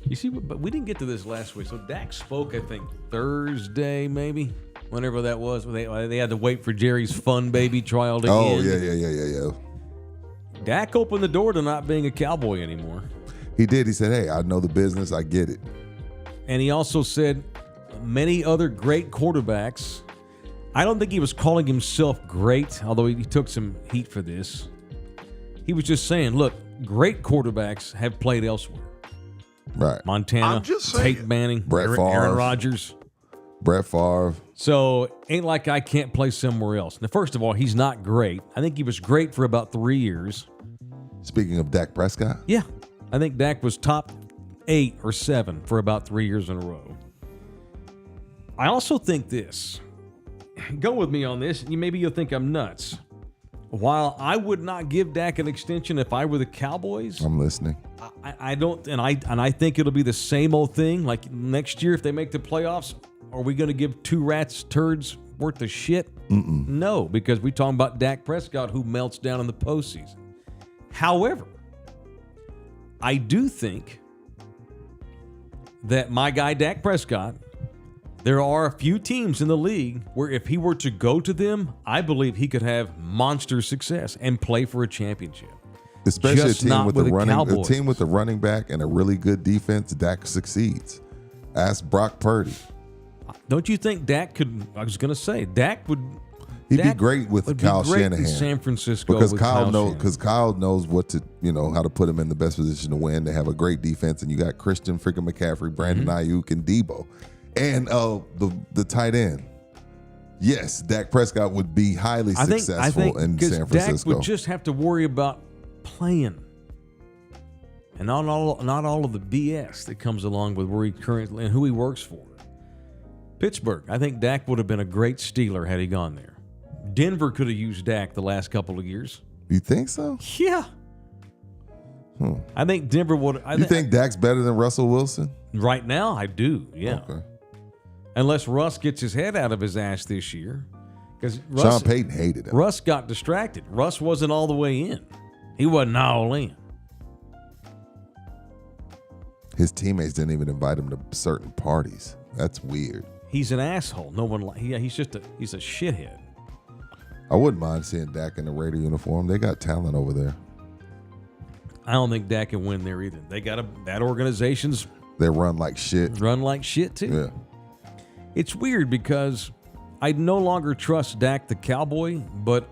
You see, but we didn't get to this last week. So Dak spoke, I think, Thursday maybe, whenever that was. They had to wait for Jerry's fun baby trial to end. Yeah. Dak opened the door to not being a Cowboy anymore. He did. He said, hey, I know the business. I get it. And he also said many other great quarterbacks. I don't think he was calling himself great, although he took some heat for this. He was just saying, look, great quarterbacks have played elsewhere. Right. Montana, Peyton Manning, Aaron Rodgers. Brett Favre. So ain't like I can't play somewhere else. Now, first of all, he's not great. I think he was great for about 3 years. Speaking of Dak Prescott? Yeah. I think Dak was top 8 or 7 for about 3 years in a row. I also think this. Go with me on this. Maybe you'll think I'm nuts. While I would not give Dak an extension if I were the Cowboys, I'm listening. I don't, and I think it'll be the same old thing. Like next year, if they make the playoffs, are we going to give 2 rats turds worth of shit? No, because we're talking about Dak Prescott, who melts down in the postseason. However, I do think that my guy Dak Prescott There are a few teams in the league where if he were to go to them, I believe he could have monster success and play for a championship. Especially Just a team not with with a the running, a Cowboys. team with a running back and a really good defense. Dak succeeds. Ask Brock Purdy. Don't you think Dak could? I was going to say Dak would. He'd be Dak great with would be Kyle great Shanahan in San Francisco because with Kyle knows Shanahan. because Kyle knows what to how to put him in the best position to win. They have a great defense, and you got Christian freaking McCaffrey, Brandon Ayuk, and Debo, and the tight end. Yes, Dak Prescott would be highly successful in San Francisco. Dak would just have to worry about playing, and not all of the BS that comes along with where he currently and who he works for. Pittsburgh, I think Dak would have been a great Steeler had he gone there. Denver could have used Dak the last couple of years. You think so? Yeah. I think Denver would. You think Dak's better than Russell Wilson? Right now, I do. Yeah. Okay. Unless Russ gets his head out of his ass this year, because Sean Payton hated him. Russ got distracted. Russ wasn't all the way in. He wasn't all in. His teammates didn't even invite him to certain parties. That's weird. He's an asshole. No one. He's a shithead. I wouldn't mind seeing Dak in the Raider uniform. They got talent over there. I don't think Dak can win there either. They got that organization's They run like shit. run like shit too. Yeah. It's weird because I no longer trust Dak the Cowboy, but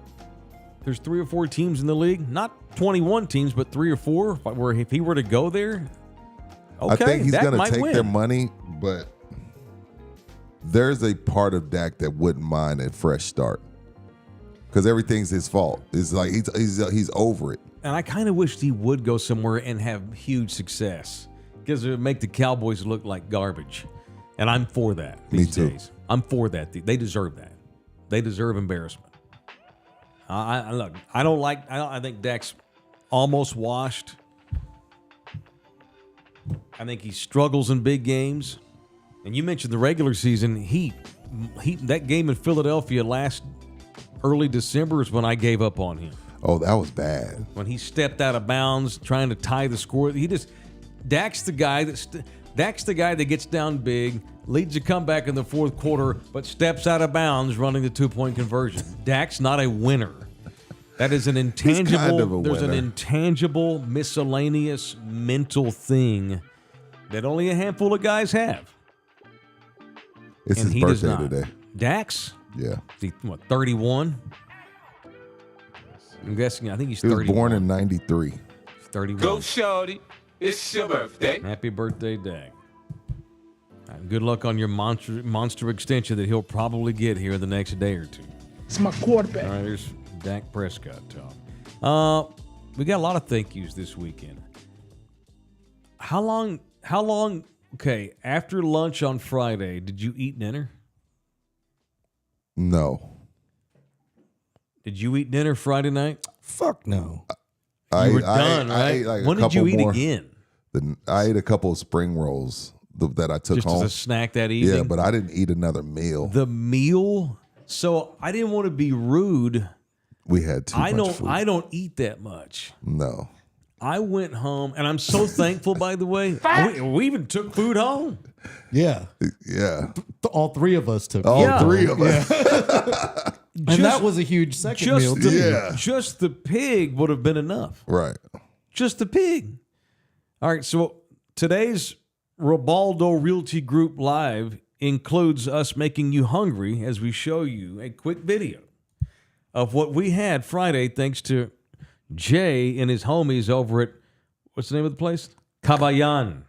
there's 3 or 4 teams in the league, not 21 teams, but 3 or 4, where if he were to go there, okay, I think he's Dak going to might take win. their money, but there's a part of Dak that wouldn't mind a fresh start because everything's his fault. It's like he's over it. And I kind of wished he would go somewhere and have huge success because it would make the Cowboys look like garbage. And I'm for that these Me too. days. I'm for that. They deserve that. They deserve embarrassment. I think Dak's almost washed. I think he struggles in big games. And you mentioned the regular season. That game in Philadelphia last early December is when I gave up on him. Oh, that was bad. When he stepped out of bounds trying to tie the score. Dak's the guy that gets down big, leads a comeback in the fourth quarter, but steps out of bounds running the 2-point conversion. Dak's not a winner. That is an intangible. He's kind of a there's an winner. intangible, miscellaneous mental thing that only a handful of guys have. It's And his he does birthday not. today. Dak's? Yeah. Is he, 31? I'm guessing. I think he's He was 31. born in 93. He's 31. Go, shorty. It's your birthday. Happy birthday, Dak. Good luck on your monster extension that he'll probably get here in the next day or two. It's my quarterback. All right, there's Dak Prescott talk. We got a lot of thank yous this weekend. How long, okay, after lunch on Friday, did you eat dinner? No. Did you eat dinner Friday night? Fuck no. I You were done, I right? ate like When a did you couple eat more. again? I ate a couple of spring rolls that I took Just home. as a snack that evening? Yeah, but I didn't eat another meal. The meal? So I didn't want to be rude. We had too much food. I don't eat that much. No. I went home, and I'm so thankful, by the way. We even took food home. Yeah. Yeah. All 3 of us took All it. Yeah. 3 of us. And that was a huge second meal. Just the pig would have been enough. Right. Just the pig. All right, so today's Ribaldo Realty Group Live includes us making you hungry as we show you a quick video of what we had Friday thanks to Jay and his homies over at, what's the name of the place? Cabayan.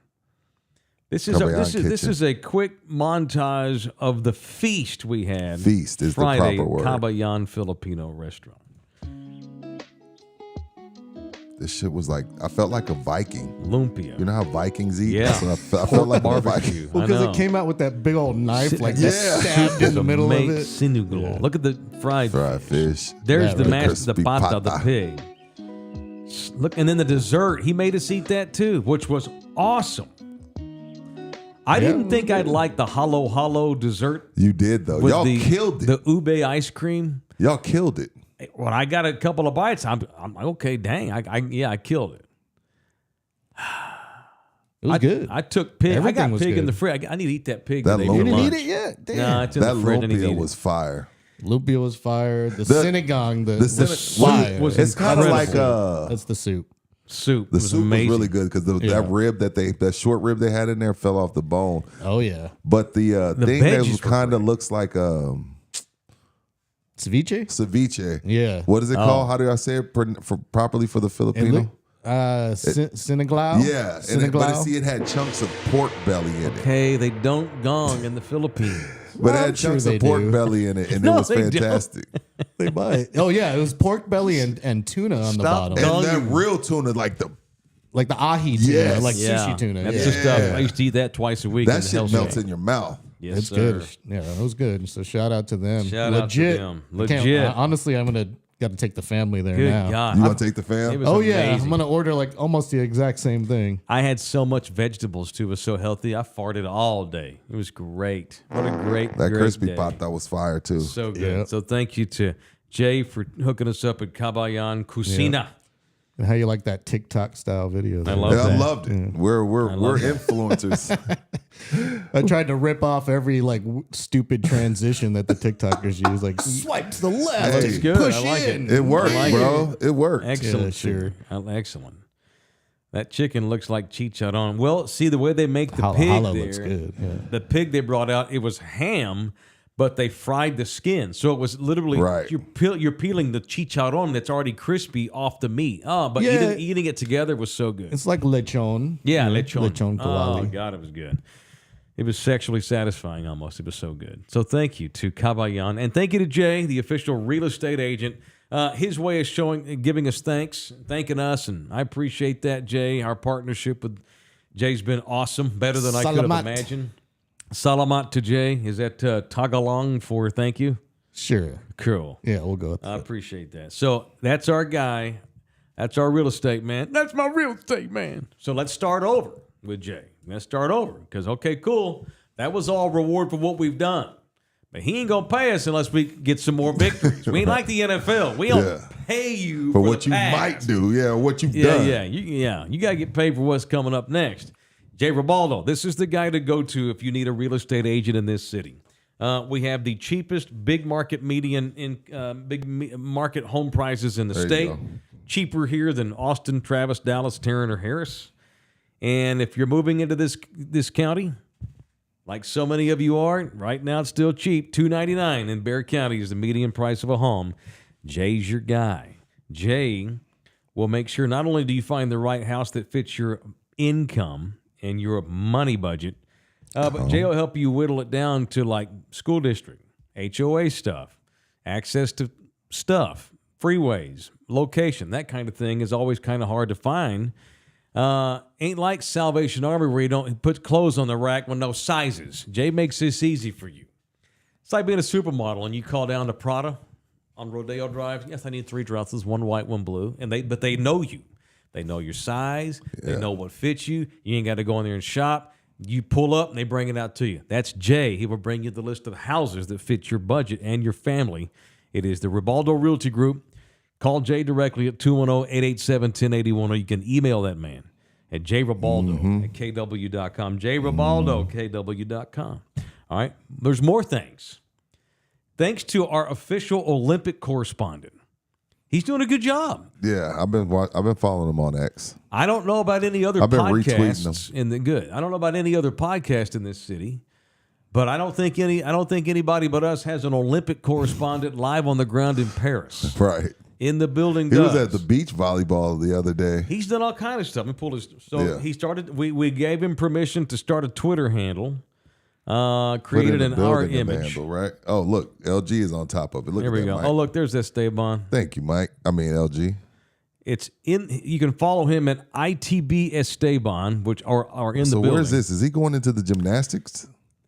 This is a quick montage of the feast we had. Feast is the Friday proper word. at Cabayan Filipino restaurant. This shit was like, I felt like a Viking. Lumpia. You know how Vikings eat? Yeah. That's what I felt like a Barbecue. Viking. Well, I because know. it came out with that big old knife, like Yeah. just stabbed in the middle of it. Senegal. Yeah. Look at the fried fish. There's Yeah, the right. mash, the Crispy pata, the pata. pig. Look, and then the dessert. He made us eat that too, which was awesome. I didn't think I'd like the hollow dessert You did, though. with Y'all killed it. the ube ice cream. Y'all killed it. When I got a couple of bites, I'm like, okay, dang, I killed it. It was good. I took pig. Everything I got was pig in good. the fridge. I need to eat that pig That today lumpia. for You didn't lunch. eat it yet? Damn. No, it's in That the fridge. I need to lumpia eat was fire. Lumpia was fire. The sinigang was Well, fire. was it's kind of like That's the soup. soup. the was soup amazing. was really good because that rib that short rib they had in there fell off the bone. Oh yeah. But the thing that veggies were kind of looks like Ceviche? ceviche. Yeah. What is it called? How do I say it properly for the Filipino? Siniglao? Yeah, Siniglao? it had chunks of pork belly in it. Okay, they don't gong in the Philippines. But it I'm had sure chunks they of pork do. belly in it, and No, it was they don't. fantastic. They might. Oh yeah, it was pork belly and tuna on the bottom. And that real tuna, like Like the ahi tuna, Yes. like Yeah, sushi tuna. That's yeah. the stuff. I used to eat that twice a week. in that the shit Hell's melts Kitchen. in your mouth. Yes, It's sir. good. Yeah, it was good. So shout out to them. Shout out to Legit. them. I can't- Legit. honestly, I'm gonna got to take the family there Good now. God. You want to take the fam? It was Oh yeah, amazing. I'm gonna order like almost the exact same thing. I had so much vegetables too. It was so healthy. I farted all day. It was great. What a great That great crispy day. pot that was fire too. So good. Yep. So thank you to Jay for hooking us up at Cabayan Cucina. And how you like that TikTok style video? I there. love Yeah, I that. loved it. We're love that. influencers. I tried to rip off every like stupid transition that the TikTokers use, like swipe to the left, Hey. That's good. push I like in. It worked, like bro. It worked. Excellent. Yeah, sure. Excellent. That chicken looks like chicharron. Well, see the way they make the Hala pig hala there. looks good. Yeah. The pig they brought out, it was ham, but they fried the skin, so it was literally Right. you're peeling the chicharron that's already crispy off the meat. Oh, but Yeah. eating it together was so good. It's like lechon. Yeah, You know, lechon. Lechon Oh kawali. God, it was good. It was sexually satisfying almost. It was so good. So thank you to Cabayan, and thank you to Jay, the official real estate agent. His way of giving us thanks, thanking us, and I appreciate that, Jay. Our partnership with Jay's been awesome, better than I could have Salamat. imagined. Salamat to Jay. Is that Tagalong for thank you? Sure. Cool. Yeah, we'll go with I that. appreciate that. So that's our guy. That's our real estate man. That's my real estate man. So let's start over with Jay. Let's start over because, okay, cool. That was all reward for what we've done. But he ain't going to pay us unless we get some more victories. We ain't like the NFL. We don't Yeah. pay you For for what the you past. might do. Yeah, what you've Yeah, done. you got to get paid for what's coming up next. Jay Ribaldo, this is the guy to go to if you need a real estate agent in this city. We have the cheapest big market market home prices in the There you state. go. Cheaper here than Austin, Travis, Dallas, Tarrant, or Harris. And if you're moving into this county, like so many of you are, right now it's still cheap. $299 in Bexar County is the median price of a home. Jay's your guy. Jay will make sure not only do you find the right house that fits your income and your money budget, but Jay will help you whittle it down to like school district, HOA stuff, access to stuff, freeways, location, that kind of thing is always kind of hard to find. Ain't like Salvation Army where you don't put clothes on the rack with no sizes. Jay makes this easy for you. It's like being a supermodel and you call down to Prada on Rodeo Drive. Yes, I need 3 dresses, 1 white, 1 blue. But they know you. They know your size. They know what fits you. You ain't got to go in there and shop. You pull up and they bring it out to you. That's Jay. He will bring you the list of houses that fit your budget and your family. It is the Ribaldo Realty Group. Call Jay directly at 210-887-1081, or you can email that man at jribaldo at kw.com. jribaldo, kw.com. All right. There's more things. Thanks to our official Olympic correspondent. He's doing a good job. Yeah, I've been following him on X. I don't know about any other I've been retweeting podcasts I don't know about any other podcast in this city, but I don't think anybody but us has an Olympic correspondent live on the ground in Paris. Right. In the building. He was at the beach volleyball the other day. He's done all kind of stuff. He pulled his. So Yeah. he started. We gave him permission to start a Twitter handle. Put Created in the an our building in the image. handle, right? Oh, look, LG is on top of it. Look There at we that, go. Mike. Oh, look, there's Esteban. Thank you, Mike. I mean, LG. It's in. You can follow him at ITB Esteban, which are in So the building. where's this? Is he going into the gymnastics?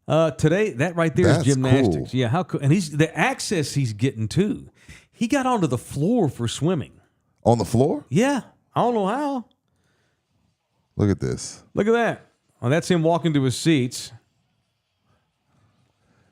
Today, that right there is That's gymnastics. cool. Yeah, how cool. And he's the access he's getting too. He got onto the floor for swimming. On the floor? Yeah, I don't know how. Look at this. Look at that. Oh, that's him walking to his seats.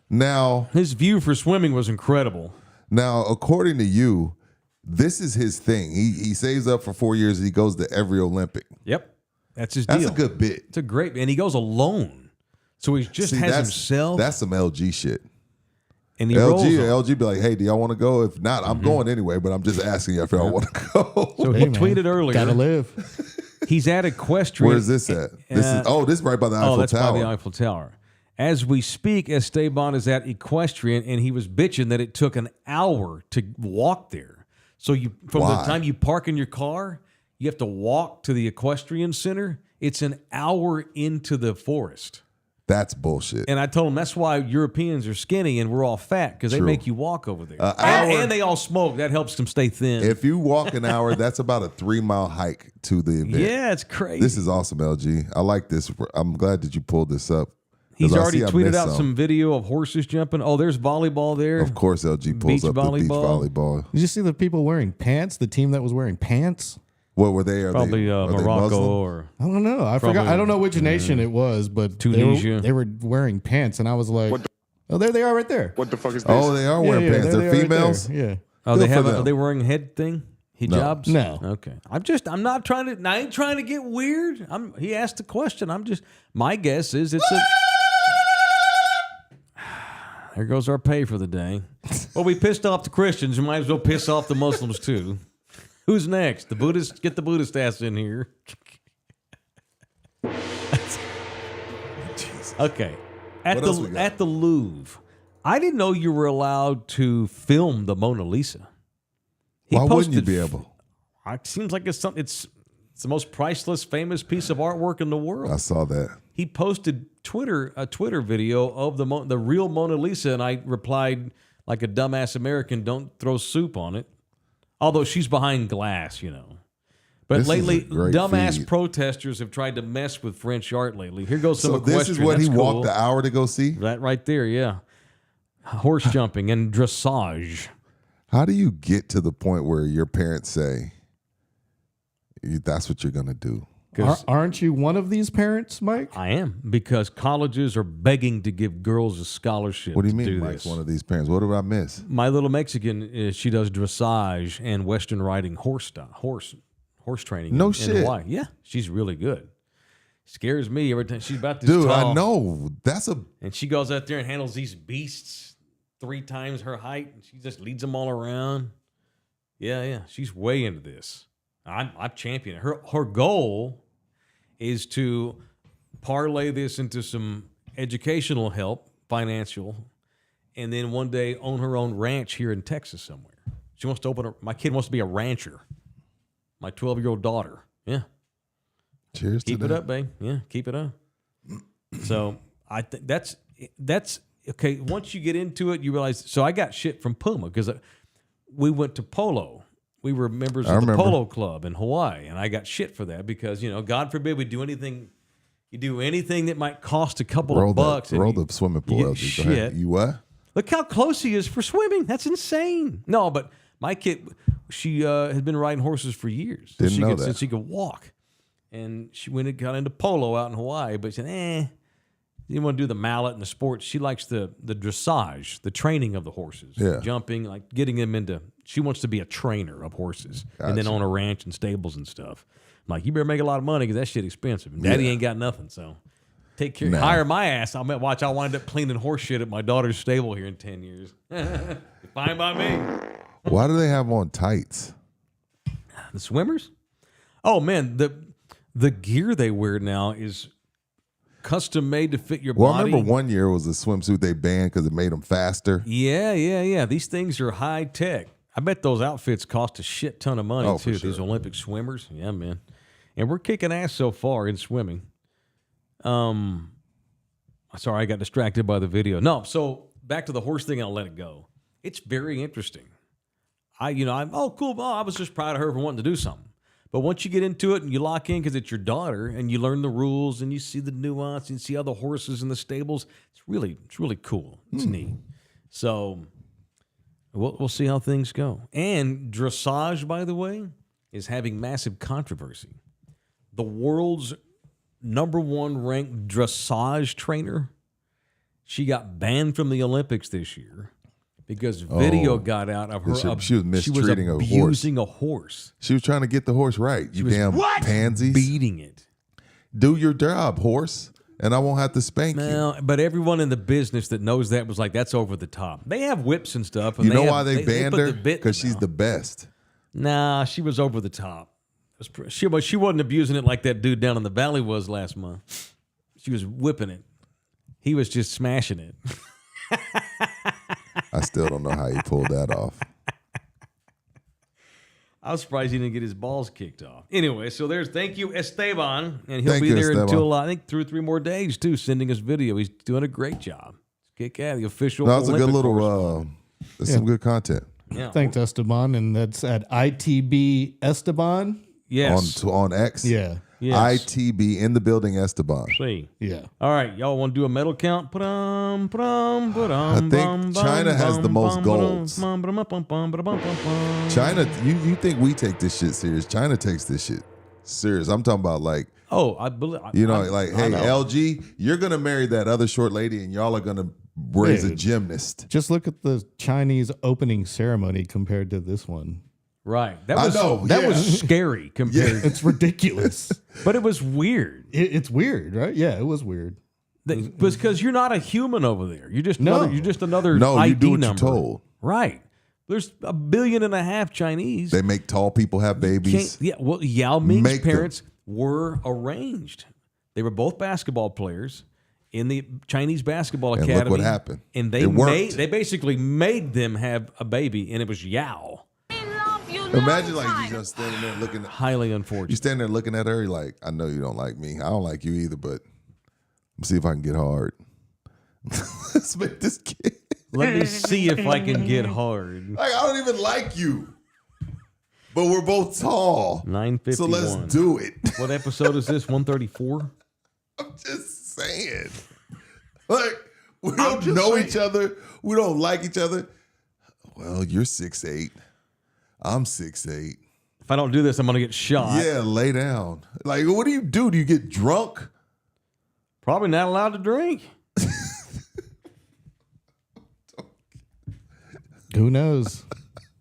Now, His view for swimming was incredible. according to you, this is his thing. He saves up for 4 years and he goes to every Olympic. Yep. That's his deal. That's a good bit. It's a great, and he goes alone, so he just has himself. That's some LG shit. And he rolls LG be like, hey, do y'all want to go? If not, I'm going anyway, but I'm just asking you if y'all want to go. So he tweeted earlier. Gotta live. He's at Equestrian. Where's this at? This is right by the Eiffel Tower. Oh, that's by the Eiffel Tower. As we speak, Esteban is at Equestrian, and he was bitching that it took an hour to walk there. So from the time you park in your car, you have to walk to the Equestrian Center. It's an hour into the forest. That's bullshit. And I told him that's why Europeans are skinny and we're all fat, because they make you walk over there. And they all smoke. That helps them stay thin. If you walk an hour, that's about a 3-mile hike to the event. Yeah, it's crazy. This is awesome, LG. I like this. I'm glad that you pulled this up. He's already tweeted out some video of horses jumping. Oh, there's volleyball there. Of course, LG pulls up the beach volleyball. Did you see the people wearing pants? The team that was wearing pants? What were they? Probably Morocco or I don't know. I forgot. I don't know which nation it was, but Tunisia. They were wearing pants, and I was like, "Oh, there they are, right there." What the fuck is this? Oh, they are wearing pants. They're females. Right there. Oh, are they wearing a head thing? Hijabs? No. Okay. I'm not trying to. I ain't trying to get weird. He asked the question. My guess is it's a. There goes our pay for the day. Well, we pissed off the Christians. We might as well piss off the Muslims too. Who's next? The Buddhists? Get the Buddhist ass in here. Okay. At the Louvre, I didn't know you were allowed to film the Mona Lisa. Why wouldn't you be able? It seems like it's the most priceless, famous piece of artwork in the world. I saw that. He posted a Twitter video of the real Mona Lisa, and I replied like a dumbass American, "Don't throw soup on it." Although she's behind glass, But this lately, dumbass protesters have tried to mess with French art lately. Here goes some equestrian. This is what he walked the hour to go see? That right there, yeah. Horse jumping and dressage. How do you get to the point where your parents say, that's what you're going to do? Aren't you one of these parents, Mike? I am, because colleges are begging to give girls a scholarship. What do you mean, Mike's one of these parents? What did I miss? My little Mexican, she does dressage and Western riding horse training. No in shit. Hawaii. Yeah, she's really good. Scares me every time. She's about this Dude, tall. I know. And she goes out there and handles these beasts 3 times her height, and she just leads them all around. Yeah. She's way into this. I'm championing her. Her goal is to parlay this into some educational help, financial, and then one day own her own ranch here in Texas somewhere. She wants to my kid wants to be a rancher. My 12-year-old daughter. Yeah. Cheers to that. Keep it up, babe. Yeah, keep it up. So I think that's okay. Once you get into it, you realize. So I got shit from Puma because we went to polo. We were members of the polo club in Hawaii, and I got shit for that because, God forbid we do anything. You do anything that might cost a couple of bucks. Roll the swimming pool. You shit. You what? Look how close he is for swimming. That's insane. No, but my kid, she had been riding horses for years. Didn't know that. Since she could walk. And she went and got into polo out in Hawaii, but she said, you didn't want to do the mallet and the sports. She likes the dressage, the training of the horses, jumping, like getting them into. She wants to be a trainer of horses and then own a ranch and stables and stuff. I'm like, you better make a lot of money because that shit expensive. And Daddy ain't got nothing, so take care. Nah. Hire my ass. I'll wind up cleaning horse shit at my daughter's stable here in 10 years. Fine by me. Why do they have on tights? The swimmers? Oh man, the gear they wear now is custom made to fit your body. I remember one year was a swimsuit they banned because it made them faster. Yeah. These things are high tech. I bet those outfits cost a shit ton of money too. Sure. These Olympic swimmers. Yeah, man. And we're kicking ass so far in swimming. Sorry, I got distracted by the video. No, so back to the horse thing, I'll let it go. It's very interesting. I'm cool. I was just proud of her for wanting to do something. But once you get into it and you lock in because it's your daughter and you learn the rules and you see the nuance and you see other horses in the stables, it's really cool. It's neat. So we'll see how things go. And dressage, by the way, is having massive controversy. The world's #1 ranked dressage trainer, she got banned from the Olympics this year. Because video got out of her. She was mistreating abusing a horse. She was trying to get the horse right. You damn pansies. Beating it. Do your job, horse, and I won't have to spank you. No, but everyone in the business that knows that was like, that's over the top. They have whips and stuff. And You know why they banned put her? the bit in Because she's now. the best. Nah, she was over the top. She wasn't abusing it like that dude down in the valley was last month. She was whipping it. He was just smashing it. I still don't know how he pulled that off. I was surprised he didn't get his balls kicked off. Anyway, so there's thank you, Esteban. And he'll Thank be you, there Esteban. until, I think, 2 or 3 more days, too, sending us video. He's doing a great job. Kick out the official That was a good Olympic little, correspondent. that's some good content. Yeah. Thanks, Esteban. And that's at ITB Esteban. Yes. On X. Yeah. Yes. ITB in the building, Esteban. See. Yeah. All right, y'all want to do a medal count? I think China has the most golds. China, you think we take this shit serious? China takes this shit serious. I'm talking about like, Oh, I believe. hey, know. LG, you're gonna marry that other short lady, and y'all are gonna raise a Dude. gymnast. Just look at the Chinese opening ceremony compared to this one. Right. That I was know, that yeah. was scary compared, It's ridiculous. but it was weird. It's weird, right? Yeah, it was weird. That was because you're not a human over there. You're just No. another No, ID you do what number. you're told. Right. There's 1.5 billion Chinese. They make tall people have babies. Well, Yao Ming's Make them. parents were arranged. They were both basketball players in the Chinese basketball And academy. look what happened. And It worked. they basically made them have a baby, and it was Yao. Imagine like you just standing there looking at Highly you unfortunate. standing there looking at her, you're like, I know you don't like me. I don't like you either, but let's see if I can get hard. Let's make this kid. Let me see if I can get hard. Like, I don't even like you. But we're both tall. 9:51. So let's do it. What episode is this? 134? I'm just saying. Like, we don't know each other. We don't like each other. Well, you're 6'8". I'm 6'8". If I don't do this, I'm going to get shot. Yeah, lay down. Like, what do you do? Do you get drunk? Probably not allowed to drink. Who knows?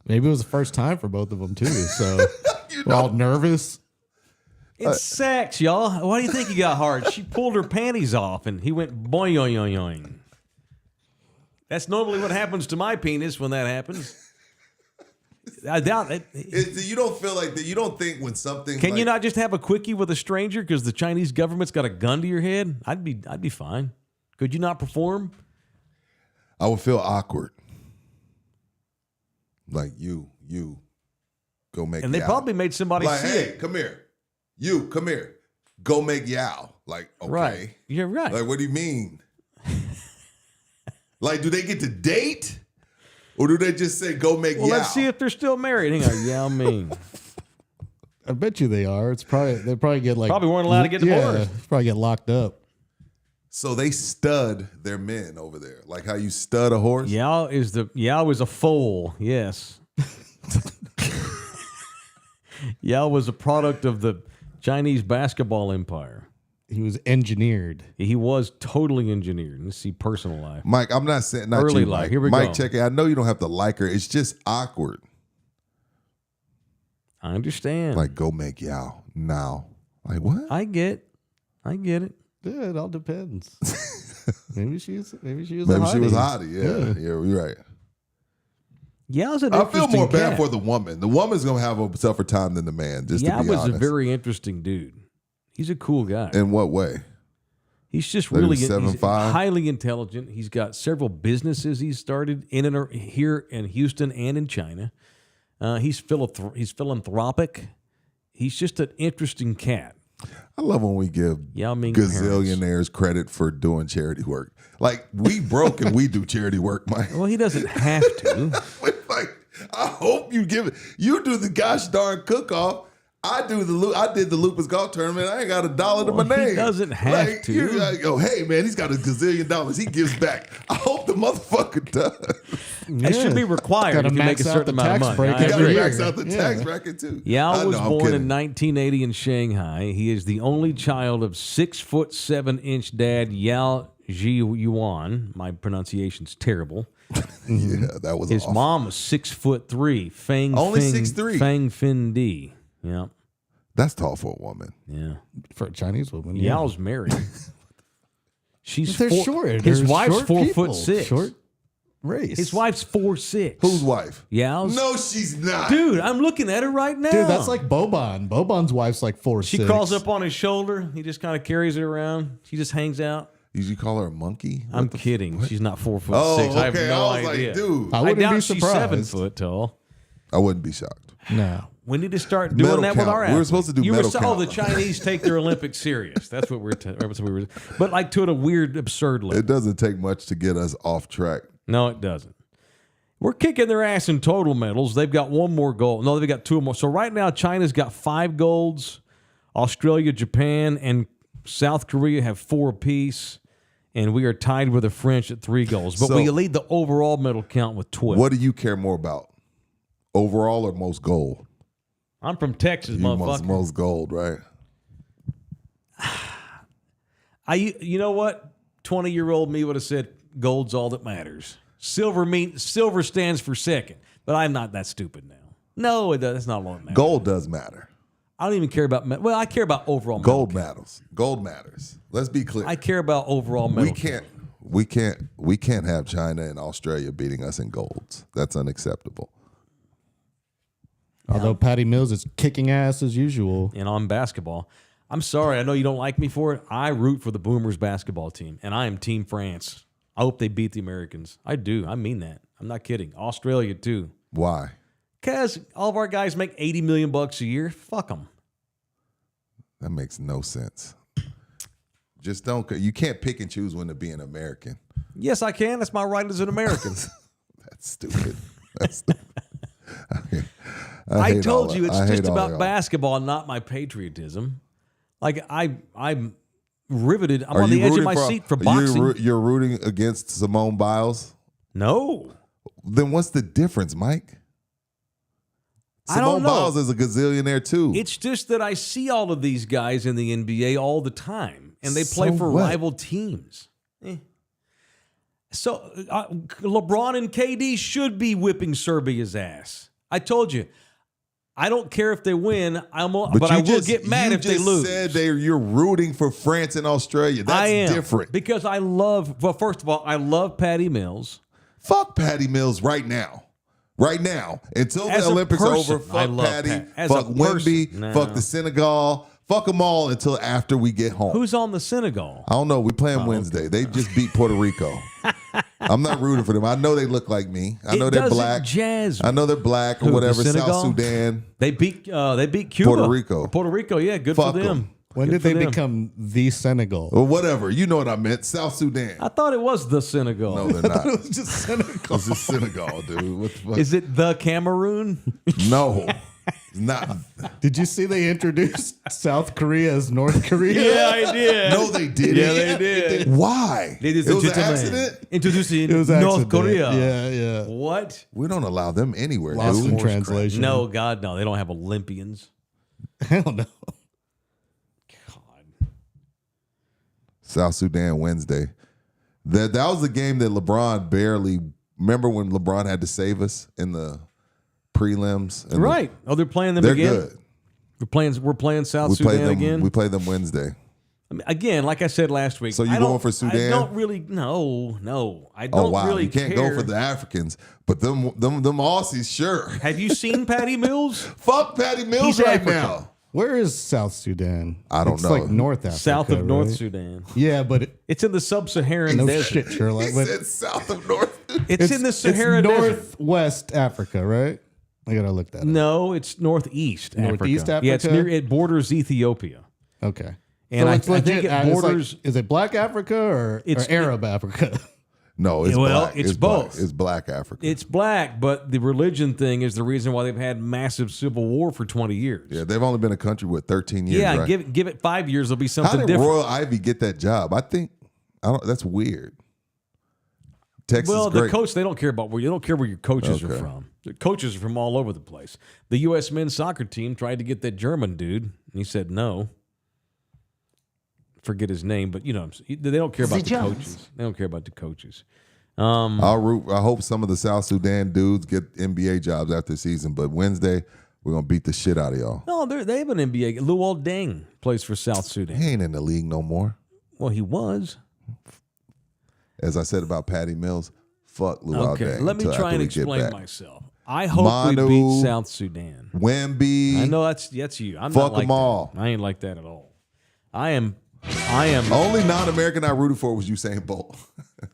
Maybe it was the first time for both of them too. So we're all nervous. It's sex, y'all. Why do you think he got hard? She pulled her panties off, and he went boing, yoing, yoing, yoing. That's normally what happens to my penis when that happens. I doubt it. You don't feel like that. You don't think when something. Can you not just have a quickie with a stranger because the Chinese government's got a gun to your head? I'd be fine. Could you not perform? I would feel awkward. Like you go make. And they Yao. probably made somebody like, see hey, it. come here. You come here. Go make Yao. Like, okay. Right. You're right. Like, what do you mean? Like, do they get to date? Or do they just say, go make Well, Yao? let's see if they're still married. Hang on, Yao Ming. I bet you they are. They probably get like Probably weren't allowed to get divorced. Yeah, probably get locked up. So they stud their men over there. Like how you stud a horse? Yao is a foal. Yes. Yao was a product of the Chinese basketball empire. He was engineered. He was totally engineered. Let's see personal life. Mike, I'm not saying not Early you, life. Mike. Here we Mike, go. check it. I know you don't have to like her. It's just awkward. I understand. Like, go make Yao now. Like, what? I get it. Yeah, it all depends. maybe she was. Maybe she was hottie. Yeah, you're right. Yao's an I feel interesting more bad cat. for the woman. The woman's gonna have a tougher time than the man. Just Yao to be was honest. a very interesting dude. He's a cool guy. In what way? He's just Like really he's he's 7'5"? highly intelligent. He's got several businesses he's started in and here in Houston and in China. He's philanthropic. He's just an interesting cat. I love when we give Yao Ming gazillionaires credit for doing charity work. Like, we broke and we do charity work, Mike. Well, he doesn't have to. Like, I hope you give it. You do the gosh darn cook-off. I did the Lupus Golf Tournament. I ain't got $1 to my name. He doesn't have to. You're like, oh, hey, man, he's got $1 gazillion. He gives back. I hope the motherfucker does. It should be required Gotta if you make a max out certain the amount of tax money. break I You every got to agree. year. max out the Yeah. tax bracket, too. Yao was I'm born kidding. in 1980 in Shanghai. He is the only child of 6'7" dad Yao Ji Yuan. My pronunciation's terrible. Yeah, that was His awful. mom was 6'3". Only 6'3". Fang Fin Di. Yeah. That's tall for a woman. Yeah. For a Chinese woman. Yao's married. She's They're four, short. His They're wife's short 4'6". Short race. His wife's 4'6". Whose wife? Yao's. No, she's not. Dude, I'm looking at her right now. Dude, that's like Boban. Boban's wife's like 4'6". She crawls up on his shoulder. He just kind of carries it around. She just hangs out. Did you call her a monkey? I'm kidding. She's not 4'6". Oh, okay. I have no I was idea. like, dude. I I wouldn't doubt be she's surprised. 7 foot tall. I wouldn't be shocked. No. We need to start doing Medal that with count. our We were athletes. supposed to do you medal were, count. Oh, the Chinese take their Olympics serious. That's what we're but like to a weird, absurd level. It doesn't take much to get us off track. No, it doesn't. We're kicking their ass in total medals. They've got one more gold. No, they've got 2 more. So right now, China's got 5 golds. Australia, Japan, and South Korea have 4 apiece. And we are tied with the French at 3 golds. But So- we lead the overall medal count with 12. What do you care more about? Overall or most gold? I'm from Texas, You motherfucker. most gold, right? You know what? 20-year-old me would have said gold's all that matters. Silver stands for second. But I'm not that stupid now. No, that's not all that matters. Gold does matter. I don't even care about well, I care about overall medal Gold count. matters. Gold matters. Let's be clear. I care about overall medal we can't have China and Australia beating us in golds. That's unacceptable. Although Patty Mills is kicking ass as usual. and on basketball. I'm sorry. I know you don't like me for it. I root for the Boomers basketball team, and I am Team France. I hope they beat the Americans. I do. I mean that. I'm not kidding. Australia, too. Why? Because all of our guys make $80 million a year. Fuck them. That makes no sense. Just don't. You can't pick and choose when to be an American. Yes, I can. That's my right as an American. That's stupid. That's stupid. I hate told all you that. it's I just hate all about y'all. basketball, not my patriotism. Like I'm riveted. I'm Are on the you edge of rooting my seat for boxing. You're rooting against Simone Biles? No. Then what's the difference, Mike? I don't Simone know. Biles is a gazillionaire too. It's just that I see all of these guys in the NBA all the time, and they play So for what? rival teams. So LeBron and KD should be whipping Serbia's ass. I told you. I don't care if they win, but I will get mad if they lose. You just said you're rooting for France and Australia. That's I am, different. because first of all, I love Patty Mills. Fuck Patty Mills right now. Right now. Until As the a Olympics person, over, I fuck love Patty, Pat. As fuck a person, Wemby, no. fuck the Senegal, fuck them all until after we get home. Who's on the Senegal? I don't know. We playing Wednesday. They just beat Puerto Rico. I'm not rooting for them. I know they look like me. I know It they're doesn't black. jazz me. I know they're black or Who, the whatever. Senegal? South Sudan. They beat Cuba. Puerto Rico. Puerto Rico, yeah, good Fuck for them. 'em. When Good did they for them. become the Senegal? Or whatever. You know what I meant. South Sudan. I thought it was the Senegal. No, they're not. It was just Senegal. It's just Senegal, dude. What the fuck? Is it the Cameroon? No. It's not. Did you see they introduced South Korea as North Korea? I did. No, they didn't. Yeah, they did. Why? Ladies It and was an gentlemen, accident? introducing It was North accident. Korea. Yeah, yeah. What? We don't allow them anywhere, Lost in dude. translation. No, God, no. They don't have Olympians. Hell no. God. South Sudan Wednesday. That was the game that LeBron barely. Remember when LeBron had to save us in the prelims? And Right. Oh, they're playing them They're again? good. We're playing South We play Sudan them. again? We play them Wednesday. I mean, again, like I said last week. So you I don't- going for Sudan? I don't really. No. I don't Oh wow, really you can't care. go for the Africans, but them Aussies, sure. Have you seen Patty Mills? Fuck Patty Mills He's right Africa. now. Where is South Sudan? I don't it's know. like North Africa. South of North right? Sudan. Yeah, but It's in the sub-Saharan no desert. shit, Sherlock. He But said south of North. It's in the Sahara it's Desert. Northwest Africa, right? I gotta look that up. No, it's northeast Northeast Africa. Yeah, it's Africa? near. It borders Ethiopia. Okay. And I it's think legit. it It's like- borders- is it Black Africa or Arab Africa? No, it's Well, black. it's black. both. It's black Africa. It's black, but the religion thing is the reason why they've had massive civil war for 20 years. Yeah, they've only been a country with 13 years. Yeah, right? give it 5 years, it'll be How something did different. Royal Ivy get that job? I don't. That's weird. Texas, Well, great. the coach, they don't care about where you don't care where your coaches are Okay. from. The coaches are from all over the place. The U.S. men's soccer team tried to get that German dude, and he said no. Forget his name, but you know, they don't care about the coaches. They don't care about the coaches. I hope some of the South Sudan dudes get NBA jobs after the season. But Wednesday, We're going to beat the shit out of y'all. No, they have an NBA. Luol Deng plays for South Sudan. He ain't in the league no more. Well, he was. As I said about Patty Mills, fuck Luol Deng. Let me until try after and we get explain back. myself. I hope we beat South Sudan. Wemby. I know that's you. I'm fuck not like them all. that. I ain't like that at all. I am. Only non-American I rooted for was Usain Bolt.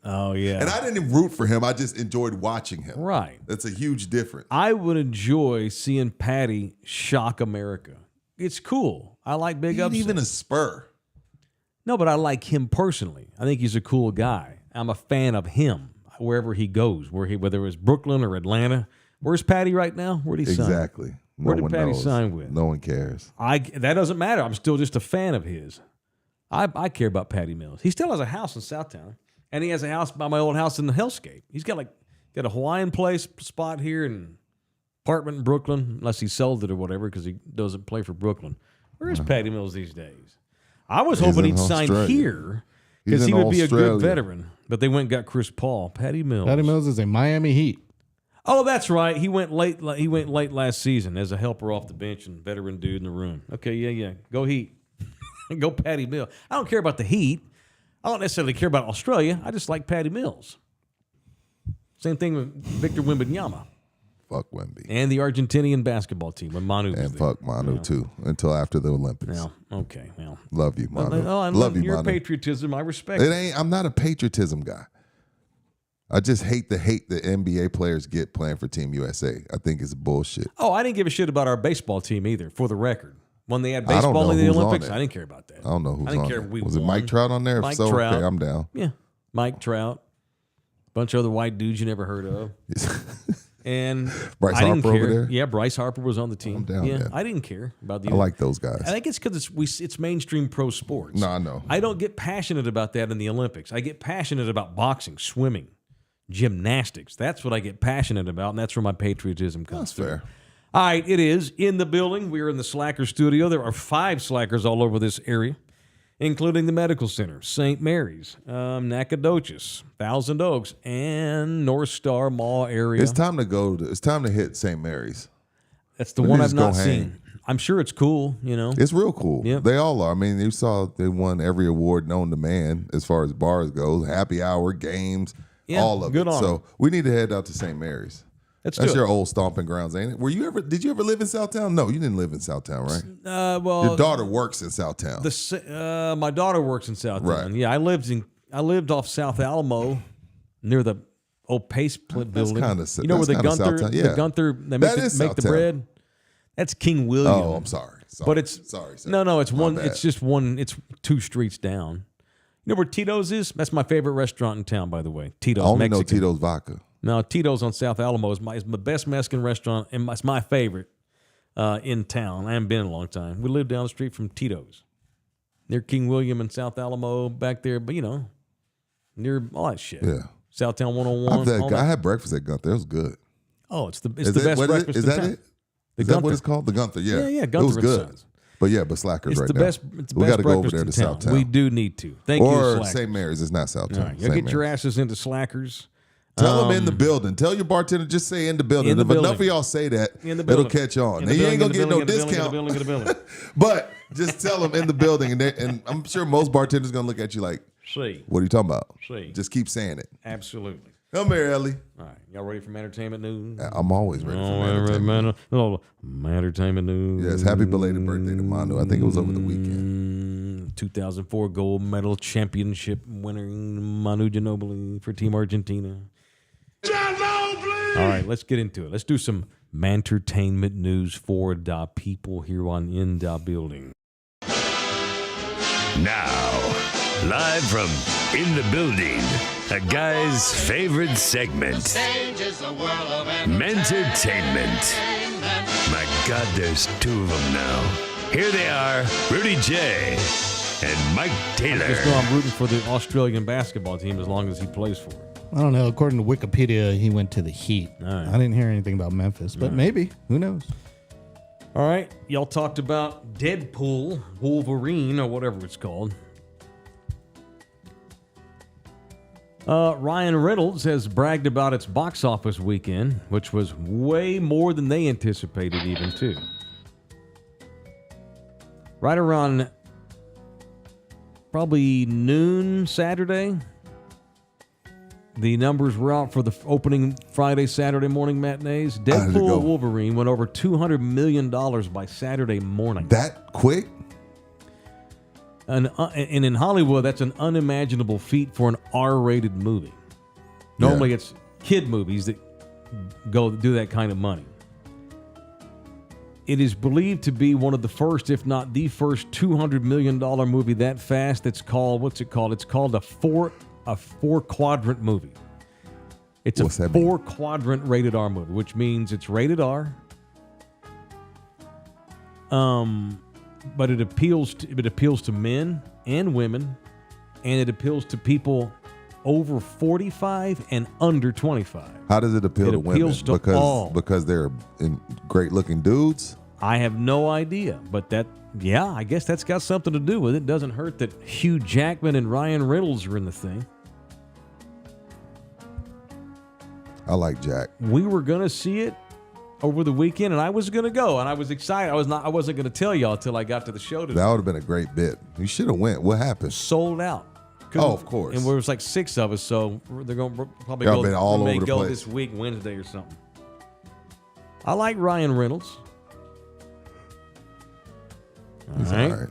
Oh, yeah. And I didn't even root for him. I just enjoyed watching him. Right. That's a huge difference. I would enjoy seeing Patty shock America. It's cool. I like big He ain't upsets. even a Spur. No, but I like him personally. I think he's a cool guy. I'm a fan of him wherever he goes, whether it was Brooklyn or Atlanta. Where's Patty right now? Where'd he sign? Exactly. Where did one Patty knows. sign with? No one cares. That doesn't matter. I'm still just a fan of his. I care about Patty Mills. He still has a house in Southtown, and he has a house by my old house in the Hellscape. He's got a Hawaiian place spot here and apartment in Brooklyn, unless he sold it or whatever because he doesn't play for Brooklyn. Where is Patty Mills these days? I was hoping he'd sign here because he would be a good veteran, but they went and got Chris Paul. Patty Mills. Patty Mills is a Miami Heat. Oh, that's right. He went late. He went late last season as a helper off the bench and veteran dude in the room. Okay, yeah. Go Heat. Go Patty Mills. I don't care about the Heat. I don't necessarily care about Australia. I just like Patty Mills. Same thing with Victor Wembanyama. Fuck Wemby. And the Argentinian basketball team when Manu was And there. fuck Manu, too, until after the Olympics. Well, okay. Well, Love you, Manu. Love you, your Manu. patriotism. I respect it. I'm not a patriotism guy. I just hate the hate that NBA players get playing for Team USA. I think it's bullshit. Oh, I didn't give a shit about our baseball team either, for the record. When they had I don't baseball know in the who's on Olympics, it. I didn't care about that. I don't know who's I didn't on care there. if we Was it won. Mike Trout on there? Mike If so, Trout. okay, I'm down. Yeah. Mike Trout. Bunch of other white dudes you never heard of. And Bryce I didn't Harper care. over there? Yeah, Bryce Harper was on the team. I'm down, yeah, man. I didn't care about the I like those guys. I think it's because it's mainstream pro sports. No, I know. I don't get passionate about that in the Olympics. I get passionate about boxing, swimming, gymnastics. That's what I get passionate about, and that's where my patriotism comes That's through. fair. All right, it is in the building. We are in the Slacker studio. There are 5 Slackers all over this area, including the Medical Center, St. Mary's, Nacogdoches, Thousand Oaks, and North Star Mall area. It's time to go. It's time to hit St. Mary's. That's the Let one me I've just go not hang. seen. I'm sure it's cool, you know. It's real cool. Yep. They all are. I mean, you saw they won every award known to man as far as bars goes, happy hour, games, Yeah, all of good it. on So 'em. we need to head out to St. Mary's. That's your old stomping grounds, ain't it? Did you ever live in Southtown? No, you didn't live in Southtown, right? Well, Your daughter works in Southtown. My daughter works in Southtown. Right. Yeah, I lived off South Alamo near the old Pace building. kinda you know where the that's kinda Gunther, Southtown, the yeah. Gunther, they That make is the Southtown. bread. That's King William. Oh, I'm sorry. But it's sorry. No, it's My one. bad. It's just one. It's 2 streets down. You know where Tito's is? That's my favorite restaurant in town, by the way. Tito's I only Mexican. know Tito's vodka. No, Tito's on South Alamo is the best Mexican restaurant, and it's my favorite in town. I haven't been in a long time. We live down the street from Tito's, near King William and South Alamo, back there. But near all that shit. Yeah. Southtown 101. I had breakfast at Gunther. It was good. Oh, it's the Is best what breakfast is in that town. it? The Is that Gunther. what it's called? The Gunther, yeah. Yeah, It was Gunther and good. Sons. But yeah, Slackers It's right the now. best. It's the We best got to go over breakfast there to in town. Southtown. We do need to. Thank you, or Slackers. St. Mary's. It's not Southtown. All right, y'all St. get your Mary's. asses into Slackers. Tell them in the building. Tell your bartender, just say in the building. In the If enough building. of y'all say that, In the it'll building. catch on. In Now, the you ain't going building, to in get the no building, in the discount. building, in the building. But just tell them in the building. And I'm sure most bartenders going to look at you like, See. what are you talking about? See. Just keep saying it. Absolutely. Come here, Ellie. All right. Y'all ready for entertainment news? I'm always ready for entertainment. Entertainment news. Yes, happy belated birthday to Manu. I think it was over the weekend. 2004 gold medal championship winner Manu Ginobili for Team Argentina. All right, let's get into it. Let's do some entertainment news for the people here on In the Building. Now, live from In the Building, a guy's favorite segment, Mentertainment. My God, there's 2 of them now. Here they are, Rudy Jay and Mike Taylor. Just know I'm rooting for the Australian basketball team as long as he plays for it. I don't know. According to Wikipedia, he went to the Heat. All right. I didn't hear anything about Memphis, but maybe. Who knows? All right, y'all talked about Deadpool, Wolverine, or whatever it's called. Ryan Reynolds has bragged about its box office weekend, which was way more than they anticipated even, too. Right around probably noon Saturday, the numbers were out for the opening Friday, Saturday morning matinees. Deadpool Wolverine went over $200 million by Saturday morning. That quick? And in Hollywood, that's an unimaginable feat for an R-rated movie. Normally, it's kid movies that go do that kind of money. It is believed to be one of the first, if not the first, $200 million movie that fast. That's called, what's it called? It's called a four-quadrant movie. It's a four-quadrant rated R movie, which means it's rated R. But it appeals to men and women, and it appeals to people over 45 and under 25. How does it appeal to women? Because they're great-looking dudes? I have no idea, but I guess that's got something to do with it. Doesn't hurt that Hugh Jackman and Ryan Reynolds are in the thing. I like Jack. We were gonna see it over the weekend, and I was gonna go, and I was excited. I wasn't gonna tell y'all until I got to the show today. That would have been a great bit. You should have went. What happened? Sold out. Oh, of course. And there was like 6 of us, so they're going to probably Y'all been all over the go place. this week, Wednesday or something. I like Ryan Reynolds. All right.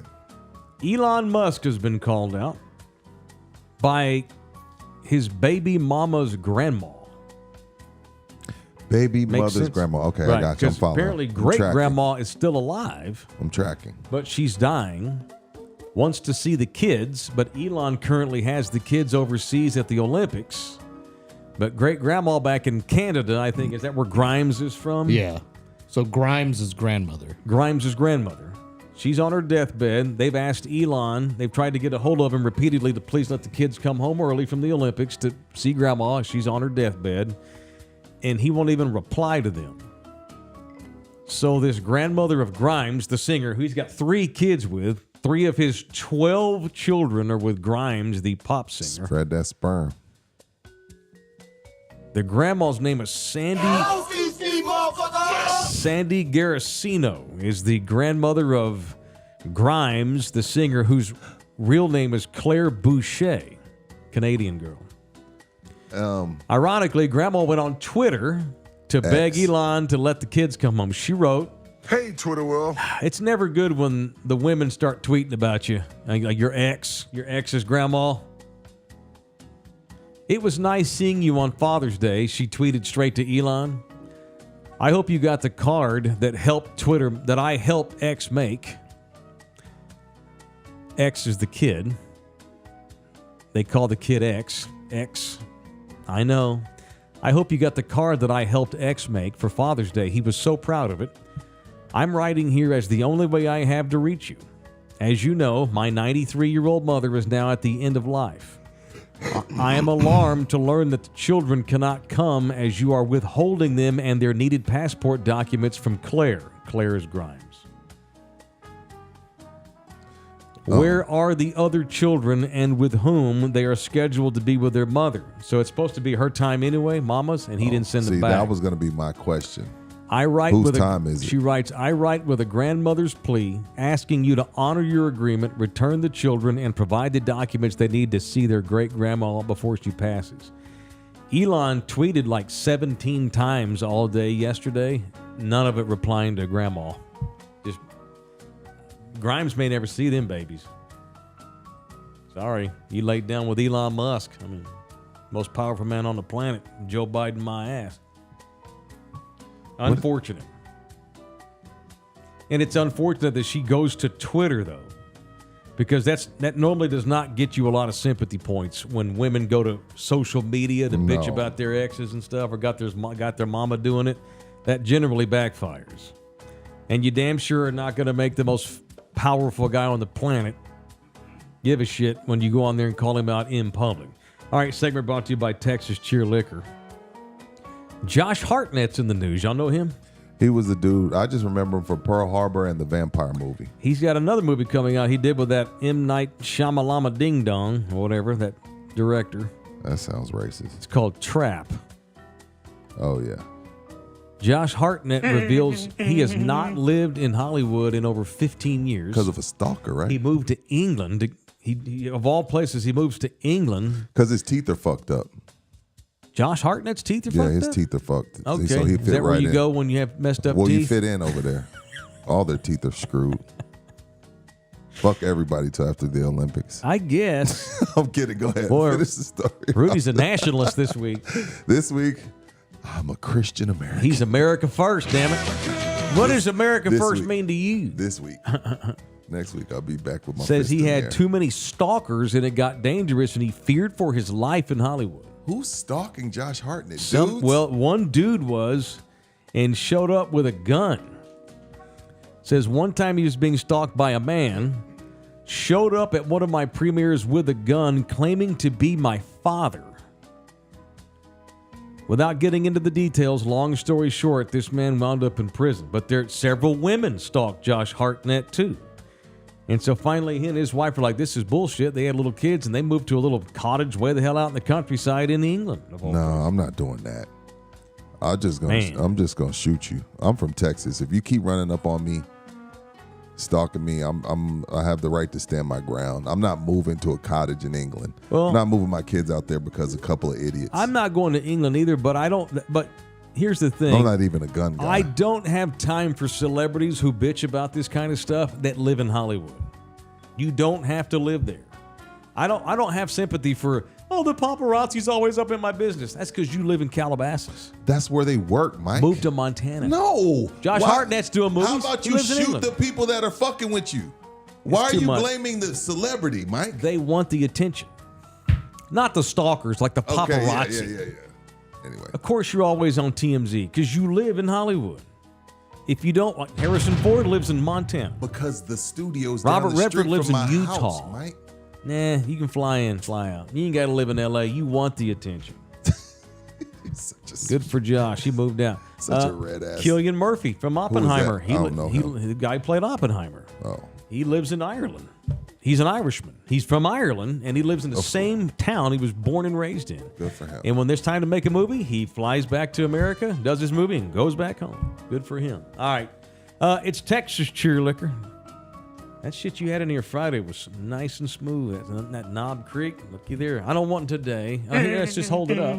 Elon Musk has been called out by his baby mama's grandma. Baby Makes mother's sense? grandma. Okay, Right, I got you. I'm following. apparently great-grandma is still alive. I'm tracking. But she's dying. Wants to see the kids, but Elon currently has the kids overseas at the Olympics. But great-grandma back in Canada, I think, is that where Grimes is from? Yeah. So Grimes' grandmother. Grimes' grandmother. She's on her deathbed. They've asked Elon, they've tried to get a hold of him repeatedly to please let the kids come home early from the Olympics to see grandma. She's on her deathbed. And he won't even reply to them. So this grandmother of Grimes, the singer, who he's got 3 kids with, 3 of his 12 children are with Grimes, the pop singer. Spread that sperm. The grandma's name is Sandy Garasino, is the grandmother of Grimes, the singer, whose real name is Claire Boucher, Canadian girl. Ironically, grandma went on Twitter to beg Elon to let the kids come home. She wrote, "Hey, Twitter world. It's never good when the women start tweeting about you, like your ex's grandma. It was nice seeing you on Father's Day," she tweeted straight to Elon. "I hope you got the card that I helped X make." X is the kid. They call the kid X. X. I know. "I hope you got the card that I helped X make for Father's Day. He was so proud of it. I'm writing here as the only way I have to reach you. As you know, my 93-year-old mother is now at the end of life. I am alarmed to learn that the children cannot come as you are withholding them and their needed passport documents from Claire." Claire is Grimes. "Where are the other children and with whom they are scheduled to be with their mother?" So it's supposed to be her time anyway, Mama's, and he didn't send them back. That was going to be my question. Whose time is it? She writes, "I write with a grandmother's plea, asking you to honor your agreement, return the children, and provide the documents they need to see their great-grandma before she passes." Elon tweeted like 17 times all day yesterday, none of it replying to grandma. Just Grimes may never see them babies. Sorry, you laid down with Elon Musk. I mean, most powerful man on the planet. Joe Biden, my ass. Unfortunate. And it's unfortunate that she goes to Twitter, though, because that normally does not get you a lot of sympathy points when women go to social media to bitch about their exes and stuff, or got their mama doing it. That generally backfires. And you damn sure are not going to make the most powerful guy on the planet give a shit when you go on there and call him out in public. All right, segment brought to you by Texas Cheer Liquor. Josh Hartnett's in the news. Y'all know him? He was the dude. I just remember him from Pearl Harbor and the Vampire movie. He's got another movie coming out he did with that M. Night Shyamalama Ding Dong, or whatever, that director. That sounds racist. It's called Trap. Oh, yeah. Josh Hartnett reveals he has not lived in Hollywood in over 15 years. Because of a stalker, right? He moved to England. He of all places, he moves to England. Because his teeth are fucked up. Josh Hartnett's teeth are fucked up? Yeah, his teeth are fucked. Okay. So he Is fit that where right you in. go when you have messed up teeth? Well, you fit in over there. All their teeth are screwed. Fuck everybody till after the Olympics. I guess. I'm kidding. Go ahead. Boy, Finish the story. Rudy's a nationalist this week. This week, I'm a Christian American. He's America first, damn it. What does America first week. mean to you? This week. Next week, I'll be back with my Says fist he in the had air. too many stalkers and it got dangerous and he feared for his life in Hollywood. Who's stalking Josh Hartnett? Dudes? One dude was and showed up with a gun. Says one time he was being stalked by a man, showed up at one of my premieres with a gun claiming to be my father. Without getting into the details, long story short, this man wound up in prison. But several women stalked Josh Hartnett too. And so finally he and his wife were like, this is bullshit. They had little kids and they moved to a little cottage way the hell out in the countryside in England. No, I'm not doing that. I'm just gonna shoot you. I'm from Texas. If you keep running up on me, stalking me, I have the right to stand my ground. I'm not moving to a cottage in England. Well, I'm not moving my kids out there because a couple of idiots. I'm not going to England either, but here's the thing. I'm not even a gun guy. I don't have time for celebrities who bitch about this kind of stuff that live in Hollywood. You don't have to live there. I don't have sympathy for, the paparazzi's always up in my business. That's because you live in Calabasas. That's where they work, Mike. Move to Montana. No. Josh Hartnett's doing movies. How about He you lives in shoot England. the people that are fucking with you? Why are too you much. blaming the celebrity, Mike? They want the attention. Not the stalkers, like the paparazzi. Okay, yeah. Anyway. Of course, you're always on TMZ because you live in Hollywood. If you don't, like Harrison Ford lives in Montana. Because the studio's Robert down the Redford street lives from in my Utah. house, Mike. Nah, you can fly in, fly out. You ain't got to live in L.A. You want the attention. Good for Josh. He moved out. Such a red ass. Cillian Murphy from Oppenheimer. I don't know him. The guy who played Oppenheimer. Oh. He lives in Ireland. He's an Irishman. He's from Ireland, and he lives in the same town he was born and raised in. Good for him. And when there's time to make a movie, he flies back to America, does his movie, and goes back home. Good for him. All right. It's Texas Cheer Liquor. That shit you had in here Friday was nice and smooth. That Knob Creek, looky there. I don't want today. Let's just hold it up.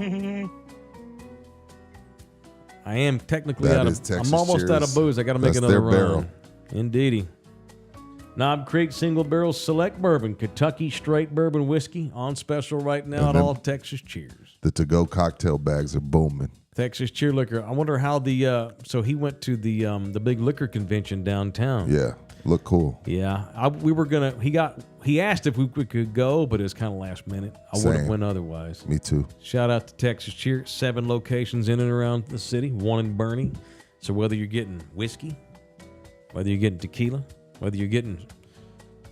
I am technically That out is of. Texas I'm almost Cheers. out of booze. I got to make That's another their run. barrel. Indeedy. Knob Creek Single Barrel Select Bourbon, Kentucky Straight Bourbon Whiskey on special right now at all Texas Cheers. The to-go cocktail bags are booming. Texas Cheer Liquor. I wonder how so he went to the big liquor convention downtown. Yeah, look cool. Yeah, we were gonna. He asked if we could go, but it was kind of last minute. I would have Same. went otherwise. Me too. Shout out to Texas Cheer. 7 locations in and around the city. 1 in Bernie. So whether you're getting whiskey, whether you're getting tequila, whether you're getting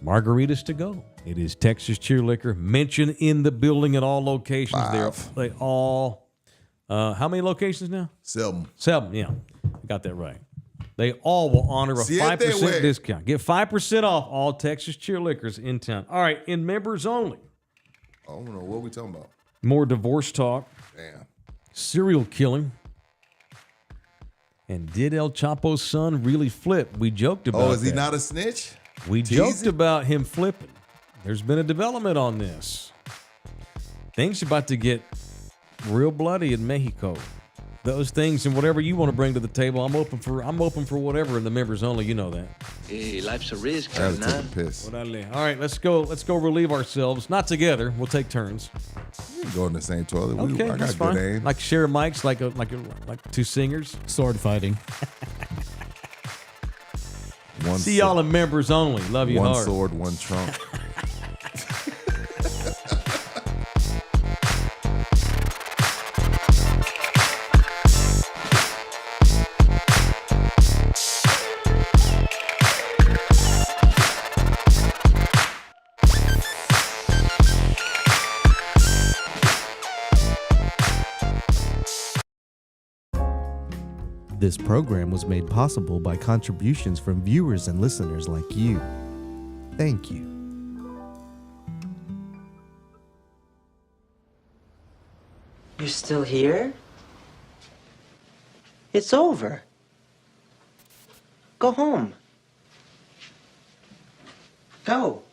margaritas to go, it is Texas Cheer Liquor. Mention in the building at all locations. 5. They all. How many locations now? 7. 7. Yeah, I got that right. They all will honor a 5% discount. Get 5% off all Texas Cheer Liquors in town. All right, in members only. I don't know what are we talking about. More divorce talk. Damn. Serial killing. And did El Chapo's son really flip? We joked about Oh, is he that. not a snitch? We Tease joked it? about him flipping. There's been a development on this. Things about to get real bloody in Mexico. Those things and whatever you want to bring to the table, I'm open for whatever in the members only. You know that. Hey, life's a risk, I had to take a carnal. piss. All right, let's go relieve ourselves. Not together. We'll take turns. We can go in the same toilet. Okay, I that's got fine. good aim. Like share mics, like 2 singers. Sword fighting. See y'all in members only. Love you one hard. sword, one trunk. This program was made possible by contributions from viewers and listeners like you. Thank you. You're still here? It's over. Go home. Go.